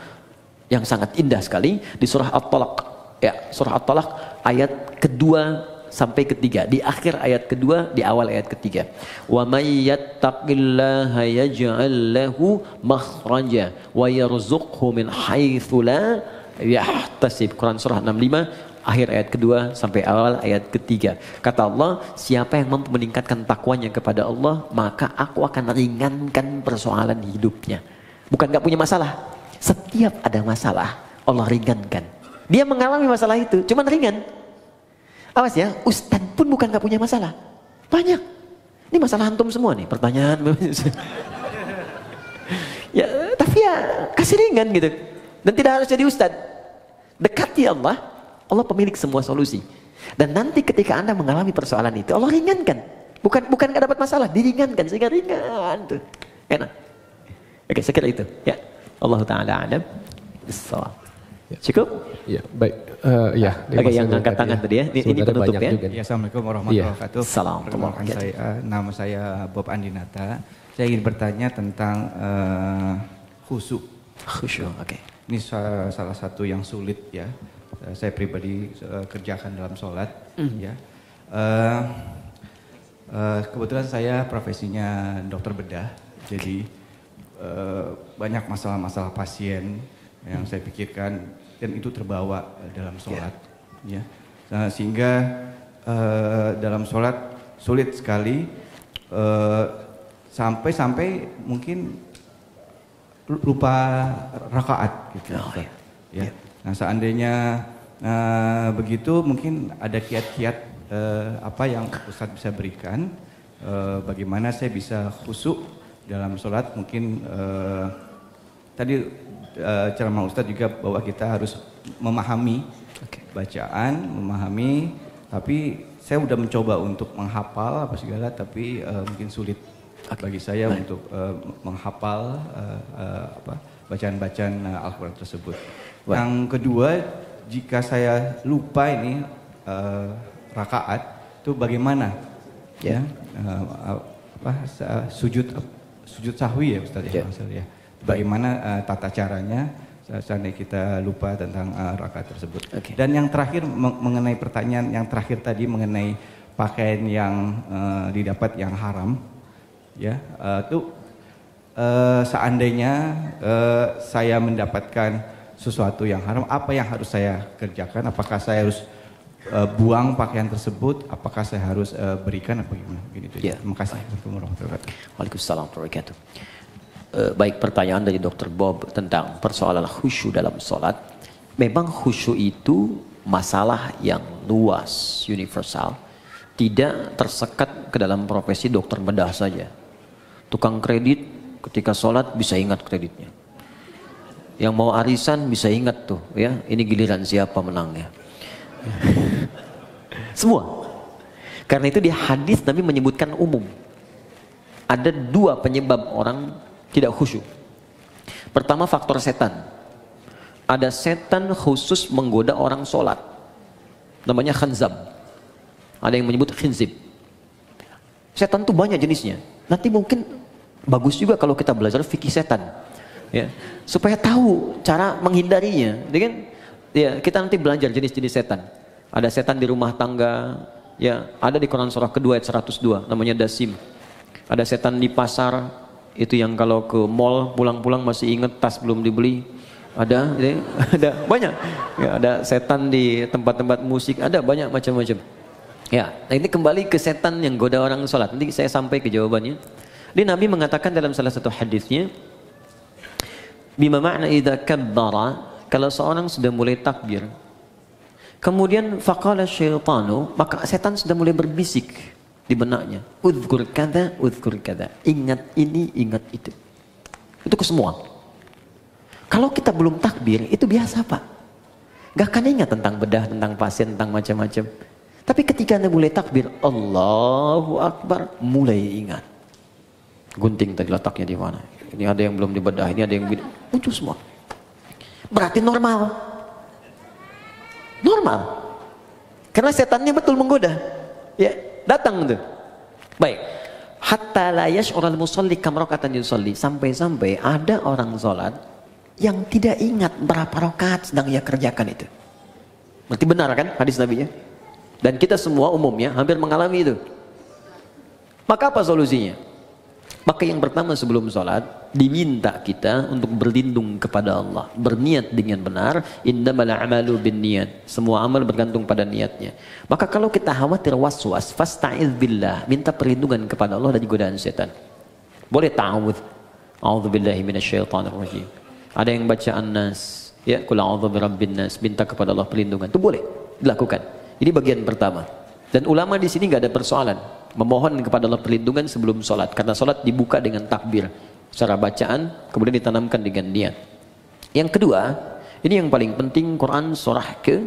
yang sangat indah sekali di surah At-Talaq. Ya, surah At-Talaq ayat kedua sampai ketiga, di akhir ayat kedua, di awal ayat ketiga. Wa may yattaqillaha yaj'al lahu makhraja wa yarzuqhu min haitsu la yahtasib. Quran surah 65 akhir ayat kedua sampai awal ayat ketiga. Kata Allah, siapa yang mampu meningkatkan takwanya kepada Allah, maka aku akan ringankan persoalan hidupnya. Bukan gak punya masalah, setiap ada masalah Allah ringankan. Dia mengalami masalah itu, cuman ringan. Awas ya, ustadz pun bukan gak punya masalah. Banyak. Ini masalah antum semua nih, pertanyaan. Ya, tapi ya kasih ringan gitu. Dan tidak harus jadi ustadz. Dekati Allah, Allah pemilik semua solusi. Dan nanti ketika Anda mengalami persoalan itu, Allah ringankan. Bukan gak dapat masalah, diringankan sehingga ringan tuh. Enak. Oke, sekira itu. Ya, Allah Ta'ala alam. Cukup? Ya, baik. Ya. Oke, yang angkat tangan tadi ya. Ini penutup ya. Ya, Assalamualaikum warahmatullahi wabarakatuh. Assalamualaikum. Nama saya Bob Andinata. Saya ingin bertanya tentang khusyuk. Khusyuk, oke. Ini salah satu yang sulit ya. Saya pribadi kerjakan dalam sholat. Ya. Kebetulan saya profesinya dokter bedah. Jadi banyak masalah-masalah pasien yang saya pikirkan dan itu terbawa dalam sholat, ya. Nah, sehingga dalam sholat sulit sekali sampai mungkin lupa rakaat, gitu. Ya. Nah, seandainya begitu mungkin ada kiat-kiat apa yang Ustadz bisa berikan, bagaimana saya bisa khusyuk dalam sholat. Mungkin tadi ceramah Ustadz juga bahwa kita harus memahami bacaan, memahami, tapi saya sudah mencoba untuk menghafal apa segala, tapi mungkin sulit bagi saya untuk menghafal bacaan-bacaan Al-Quran tersebut. Yang kedua, jika saya lupa ini rakaat, itu bagaimana? Ya, sujud sahwi ya Ustadz ya. Ya. Bagaimana tata caranya seandainya kita lupa tentang rakaat tersebut. Dan yang terakhir mengenai pertanyaan yang terakhir tadi mengenai pakaian yang didapat yang haram, ya itu seandainya saya mendapatkan sesuatu yang haram, apa yang harus saya kerjakan? Apakah saya harus buang pakaian tersebut? Apakah saya harus berikan apa gimana? Begitu. Ya. Terima kasih. Waalaikumsalam warahmatullahi wabarakatuh. Baik, pertanyaan dari Dr. Bob tentang persoalan khusyuk dalam sholat. Memang khusyuk itu masalah yang luas, universal. Tidak tersekat ke dalam profesi dokter bedah saja. Tukang kredit ketika sholat bisa ingat kreditnya. Yang mau arisan bisa ingat tuh, ya ini giliran siapa menangnya. Semua. Karena itu di hadis Nabi menyebutkan umum. Ada dua penyebab orang tidak khusyuk. Pertama, faktor setan. Ada setan khusus menggoda orang sholat. Namanya khanzab. Ada yang menyebut khinzib. Setan itu banyak jenisnya. Nanti mungkin bagus juga kalau kita belajar fikih setan. Ya, supaya tahu cara menghindarinya. Ya, kita nanti belajar jenis-jenis setan. Ada setan di rumah tangga. Ya, ada di Quran surah kedua ayat 102. Namanya dasim. Ada setan di pasar. Itu yang kalau ke mall pulang-pulang masih inget tas belum dibeli. Ada banyak. Ya, ada setan di tempat-tempat musik, ada banyak macam-macam. Ya, nah ini kembali ke setan yang goda orang sholat. Nanti saya sampai ke jawabannya. Jadi Nabi mengatakan dalam salah satu hadisnya, Bima ma'na idza kabbara, kalau seorang sudah mulai takbir, kemudian faqala syaitanu, maka setan sudah mulai berbisik di benaknya, udzkur kada, ingat ini, ingat itu. Itu ke semua. Kalau kita belum takbir, itu biasa Pak. Gak akan ingat tentang bedah, tentang pasien, tentang macam-macam. Tapi ketika Anda mulai takbir, Allahu Akbar, mulai ingat. Gunting tadi letaknya di mana? Ini ada yang belum dibedah, ini ada yang muncul semua. Berarti normal. Normal. Karena setannya betul menggoda. Ya, datang tuh. Baik. Hatta la yash'ural musalli kam raka'atan yusalli. Sampai-sampai ada orang salat yang tidak ingat berapa rakaat sedang ia kerjakan itu. Berarti benar kan hadis Nabi-nya? Dan kita semua umumnya hampir mengalami itu. Maka apa solusinya? Maka yang pertama sebelum sholat, diminta kita untuk berlindung kepada Allah. Berniat dengan benar, innamal a'malu binniyat. Semua amal bergantung pada niatnya. Maka kalau kita khawatir waswas, fasta'idz billah, minta perlindungan kepada Allah dari godaan setan. Boleh ta'awudz. A'udzubillahi minasyaitonir rajim. Ada yang baca An-Nas, ya, qul a'udzu birabbin nas, minta kepada Allah perlindungan. Itu boleh dilakukan. Ini bagian pertama. Dan ulama di sini nggak ada persoalan memohon kepada Allah perlindungan sebelum sholat, karena sholat dibuka dengan takbir secara bacaan, kemudian ditanamkan dengan niat. Yang kedua, ini yang paling penting, Quran surah ke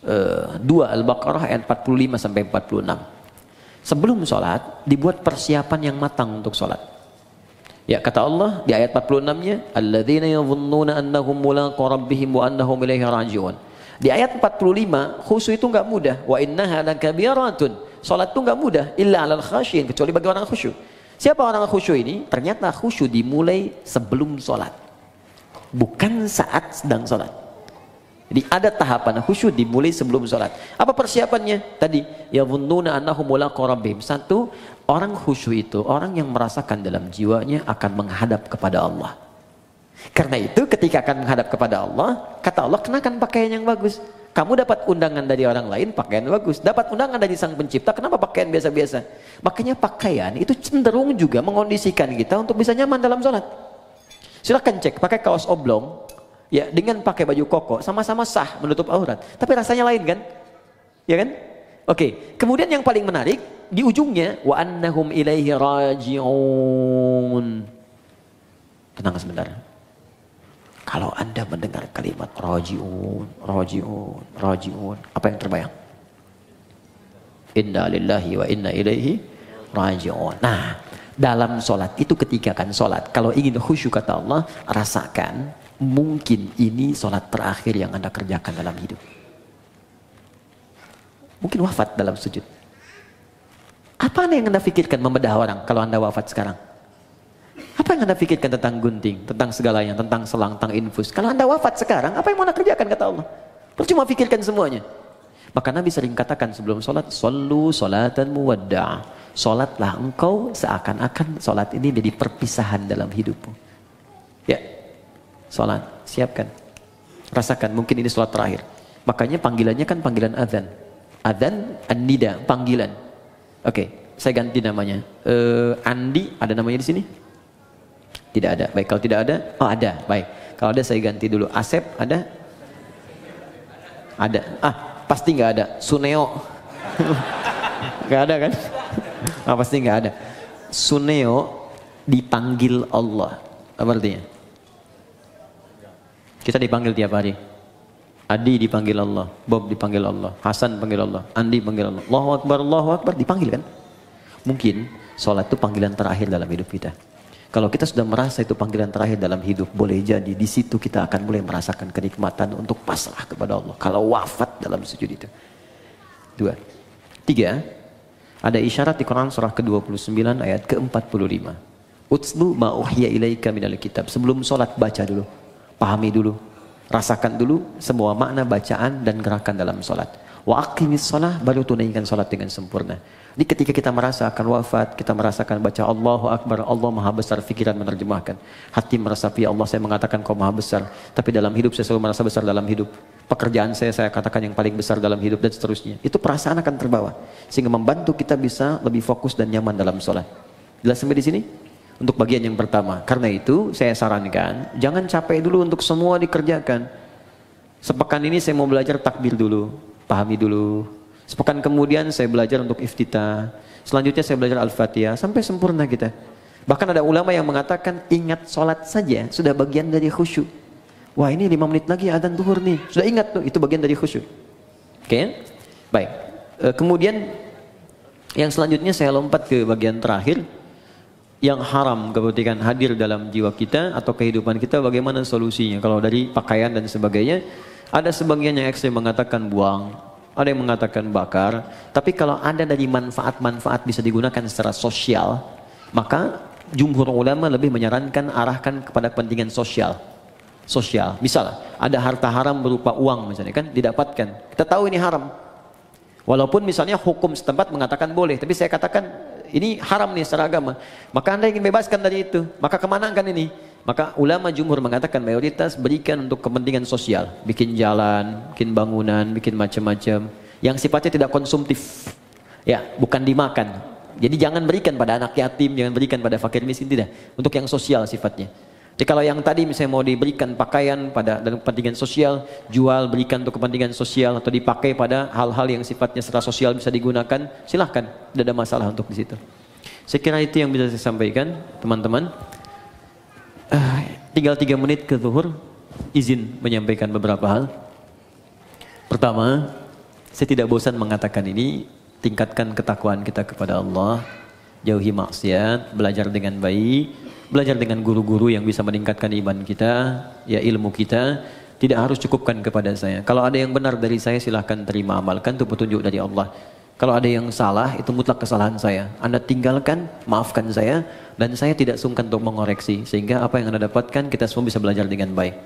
2 Al-Baqarah ayat 45 sampai 46. Sebelum sholat dibuat persiapan yang matang untuk sholat. Ya, kata Allah di ayat 46-nya, alladzina yadhunnuna annahum mulaqu rabbihim wa annahum ilaihi raji'un. Di ayat 45, khusyuk itu enggak mudah. Wa innaha lakabiratun. Salat itu enggak mudah illa 'alal khasyin, kecuali bagi orang khusyuk. Siapa orang khusyuk ini? Ternyata khusyuk dimulai sebelum salat. Bukan saat sedang salat. Jadi ada tahapan khusyuk dimulai sebelum salat. Apa persiapannya? Tadi, yadhunnuna annahum mulaqu rabbihim. Satu, orang khusyuk itu orang yang merasakan dalam jiwanya akan menghadap kepada Allah. Karena itu ketika akan menghadap kepada Allah, kata Allah, kenakan pakaian yang bagus. Kamu dapat undangan dari orang lain, pakaian bagus. Dapat undangan dari Sang Pencipta, kenapa pakaian biasa-biasa? Makanya pakaian itu cenderung juga mengondisikan kita untuk bisa nyaman dalam sholat. Silahkan cek, pakai kaos oblong, ya, dengan pakai baju koko, sama-sama sah menutup aurat. Tapi rasanya lain kan? Ya kan? Oke, kemudian yang paling menarik, di ujungnya, wa annahum ilaihi raji'un. Tenang sebentar. Kalau Anda mendengar kalimat raji'un, apa yang terbayang? Inna lillahi wa inna ilaihi raji'un. Nah, dalam sholat itu ketika akan sholat, kalau ingin khusyuk kata Allah, rasakan mungkin ini sholat terakhir yang Anda kerjakan dalam hidup. Mungkin wafat dalam sujud. Apa yang Anda pikirkan membedah orang kalau Anda wafat sekarang? Apa yang Anda pikirkan tentang gunting, tentang segalanya, tentang selang, tentang infus? Kalau Anda wafat sekarang, apa yang mau Anda kerjakan kata Allah? Percuma pikirkan semuanya. Maka Nabi sering katakan sebelum sholat, sallu sholatan muwadda'. Sholatlah engkau seakan-akan sholat ini jadi perpisahan dalam hidupmu. Ya, sholat, siapkan. Rasakan, mungkin ini sholat terakhir. Makanya panggilannya kan panggilan adzan. Adzan, an-nida, panggilan. Oke, saya ganti namanya. Andi, ada namanya di sini? Tidak ada. Baik, kalau tidak ada, oh ada. Baik. Kalau ada saya ganti dulu. Asep ada? Ada. Ah, pasti nggak ada. Suneo. Nggak ada kan? Ah, pasti nggak ada. Suneo dipanggil Allah. Apa artinya? Kita dipanggil tiap hari. Adi dipanggil Allah, Bob dipanggil Allah, Hasan panggil Allah, Andi panggil Allah. Allahu Akbar, dipanggil kan? Mungkin sholat itu panggilan terakhir dalam hidup kita. Kalau kita sudah merasa itu panggilan terakhir dalam hidup, boleh jadi di situ kita akan mulai merasakan kenikmatan untuk pasrah kepada Allah. Kalau wafat dalam sujud itu. 2. 3. Ada isyarat di Quran surah ke-29 ayat ke-45. Utslu ma uhiya ilaika minal kitab. Sebelum sholat baca dulu, pahami dulu, rasakan dulu semua makna bacaan dan gerakan dalam sholat. Wa aqimis shalah, baru tunaikan sholat dengan sempurna. Jadi ketika kita merasa akan wafat, kita merasakan baca Allahu Akbar, Allah Maha Besar, pikiran menerjemahkan. Hati merasa, ya Allah saya mengatakan kau Maha Besar, tapi dalam hidup saya selalu merasa besar dalam hidup. Pekerjaan saya katakan yang paling besar dalam hidup, dan seterusnya. Itu perasaan akan terbawa. Sehingga membantu kita bisa lebih fokus dan nyaman dalam sholat. Jelas sampai di sini? untuk bagian yang pertama. Karena itu saya sarankan jangan capek dulu untuk semua dikerjakan. Sepekan ini saya mau belajar takbir dulu, pahami dulu. Sepekan kemudian saya belajar untuk iftitah. Selanjutnya saya belajar Al-Fatihah sampai sempurna kita. Bahkan ada ulama yang mengatakan ingat sholat saja sudah bagian dari khusyuk. Wah ini 5 menit lagi adzan zuhur nih. Sudah ingat tuh, itu bagian dari khusyuk. Oke? Baik. Kemudian yang selanjutnya saya lompat ke bagian terakhir. Yang haram ketika hadir dalam jiwa kita atau kehidupan kita, bagaimana solusinya? Kalau dari pakaian dan sebagainya, ada sebagian yang ekstrem mengatakan buang, ada yang mengatakan bakar. Tapi kalau ada dari manfaat-manfaat bisa digunakan secara sosial, maka jumhur ulama lebih menyarankan arahkan kepada kepentingan sosial. Misal ada harta haram berupa uang misalnya kan didapatkan, kita tahu ini haram. Walaupun misalnya hukum setempat mengatakan boleh, tapi saya katakan ini haram nih secara agama. Maka Anda ingin bebaskan dari itu, maka kemana kan ini? Maka ulama jumhur mengatakan mayoritas berikan untuk kepentingan sosial, bikin jalan, bikin bangunan, bikin macam-macam yang sifatnya tidak konsumtif, ya bukan dimakan. Jadi jangan berikan pada anak yatim, jangan berikan pada fakir miskin, tidak. Untuk yang sosial sifatnya. Jadi kalau yang tadi misalnya mau diberikan pakaian pada dan kepentingan sosial, jual berikan untuk kepentingan sosial atau dipakai pada hal-hal yang sifatnya secara sosial bisa digunakan, silahkan, tidak ada masalah untuk di situ. Saya kira itu yang bisa saya sampaikan, teman-teman. Tinggal 3 menit ke zuhur, izin menyampaikan beberapa hal. Pertama, saya tidak bosan mengatakan ini, tingkatkan ketakwaan kita kepada Allah, jauhi maksiat, belajar dengan baik. Belajar dengan guru-guru yang bisa meningkatkan iman kita, ya ilmu kita, tidak harus cukupkan kepada saya. Kalau ada yang benar dari saya silahkan terima, amalkan, itu petunjuk dari Allah. Kalau ada yang salah, itu mutlak kesalahan saya. Anda tinggalkan, maafkan saya, dan saya tidak sungkan untuk mengoreksi. Sehingga apa yang Anda dapatkan, kita semua bisa belajar dengan baik.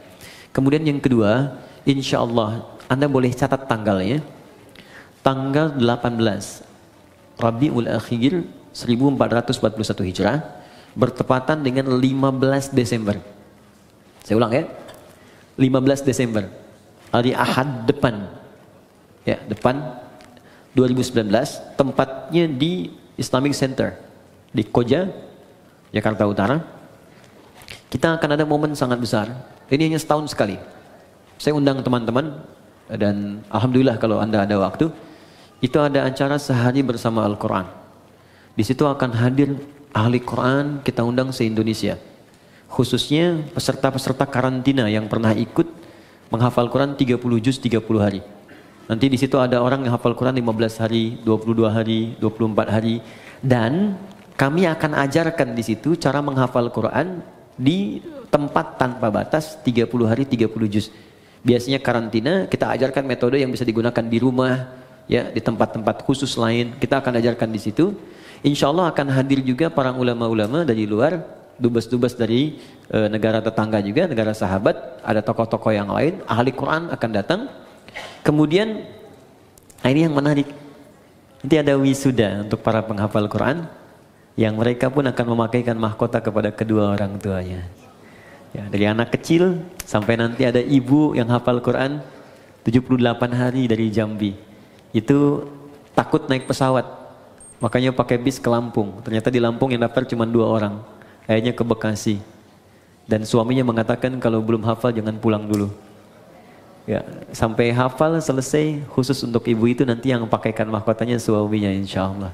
Kemudian yang kedua, insya Allah, Anda boleh catat tanggalnya. Tanggal 18 Rabiul Akhir 1441 Hijrah, bertepatan dengan 15 Desember. Saya ulang ya. 15 Desember. Hari Ahad depan. Ya, depan 2019, tempatnya di Islamic Center di Koja, Jakarta Utara. Kita akan ada momen sangat besar. Ini hanya setahun sekali. Saya undang teman-teman dan alhamdulillah kalau Anda ada waktu, itu ada acara sehari bersama Al-Qur'an. Di situ akan hadir ahli Quran, kita undang se-Indonesia. Khususnya peserta-peserta karantina yang pernah ikut menghafal Quran 30 juz 30 hari. Nanti di situ ada orang yang hafal Quran 15 hari, 22 hari, 24 hari. Dan kami akan ajarkan di situ cara menghafal Quran di tempat tanpa batas 30 hari 30 juz. Biasanya karantina kita ajarkan metode yang bisa digunakan di rumah, ya di tempat-tempat khusus lain. Kita akan ajarkan di situ. Insya Allah akan hadir juga para ulama-ulama dari luar, dubes-dubes dari negara tetangga juga, negara sahabat, ada tokoh-tokoh yang lain, ahli Quran akan datang. Kemudian, ini yang menarik, nanti ada wisuda untuk para penghafal Quran, yang mereka pun akan memakaikan mahkota kepada kedua orang tuanya. Ya, dari anak kecil sampai nanti ada ibu yang hafal Quran 78 hari dari Jambi. Itu takut naik pesawat. Makanya pakai bis ke Lampung. Ternyata di Lampung yang daftar cuma 2 orang. Ayahnya ke Bekasi. Dan suaminya mengatakan kalau belum hafal jangan pulang dulu. Ya, sampai hafal selesai khusus untuk ibu itu nanti yang pakaikan mahkotanya suaminya insya Allah.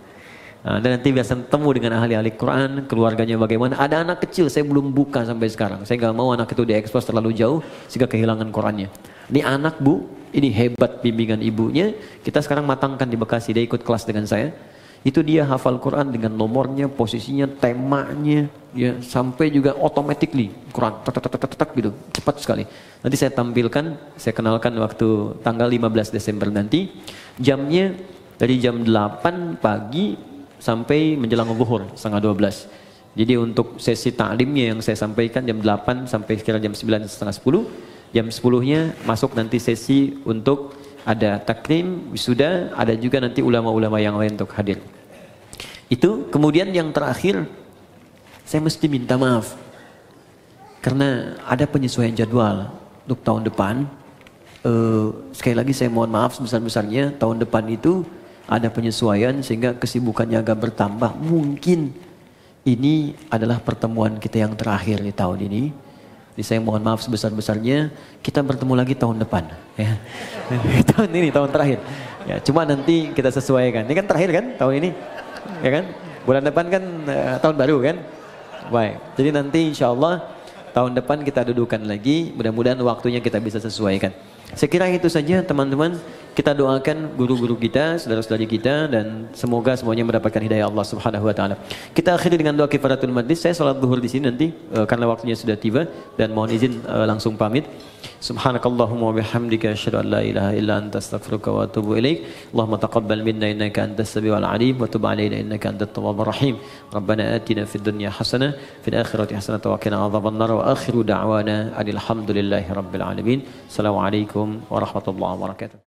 Nah, dan nanti biasa ketemu dengan ahli-ahli Quran, keluarganya bagaimana. Ada anak kecil saya belum buka sampai sekarang. Saya nggak mau anak itu diekspos terlalu jauh sehingga kehilangan Qurannya. Ini anak bu, ini hebat bimbingan ibunya. Kita sekarang matangkan di Bekasi, dia ikut kelas dengan saya. Itu dia hafal Quran dengan nomornya, posisinya, temanya, ya sampai juga automatically Quran tak gitu, cepat sekali. Nanti saya tampilkan, saya kenalkan waktu tanggal 15 Desember nanti, jamnya dari jam 8 pagi sampai menjelang zuhur setengah 12. Jadi untuk sesi ta'limnya yang saya sampaikan jam 8 sampai sekitar jam 9 setengah 10, jam 10-nya masuk nanti sesi untuk ada takrim, wisuda, ada juga nanti ulama-ulama yang lain untuk hadir. Itu kemudian yang terakhir, saya mesti minta maaf karena ada penyesuaian jadwal untuk tahun depan. Sekali lagi saya mohon maaf sebesar-besarnya, tahun depan itu ada penyesuaian sehingga kesibukannya agak bertambah. Mungkin ini adalah pertemuan kita yang terakhir di tahun ini. Jadi saya mohon maaf sebesar-besarnya, kita bertemu lagi tahun depan. Ya. Tahun ini, tahun terakhir. Ya, cuma nanti kita sesuaikan. Ini kan terakhir kan, tahun ini. Ya kan? Bulan depan kan tahun baru kan? Baik, jadi nanti insya Allah tahun depan kita dudukan lagi, mudah-mudahan waktunya kita bisa sesuaikan. Saya kira itu saja teman-teman, kita doakan guru-guru kita, saudara-saudari kita, dan semoga semuanya mendapatkan hidayah Allah Subhanahu Wa Taala. Kita akhiri dengan doa kifaratul majlis. Saya sholat zuhur di sini nanti karena waktunya sudah tiba, dan mohon izin langsung pamit. Subhanakallahumma wa bihamdika asyhadu an la ilaha illa anta astaghfiruka wa atubu ilaik. Allahumma taqabbal minna innaka antas samiul alim wa tub alaina innaka antat tawwabur rahim. Rabbana atina fid dunya hasanah fil akhirati hasanah wa qina adzabannar wa akhiru da'wana alhamdulillahi rabbil alamin. Assalamualaikum warahmatullahi wabarakatuh.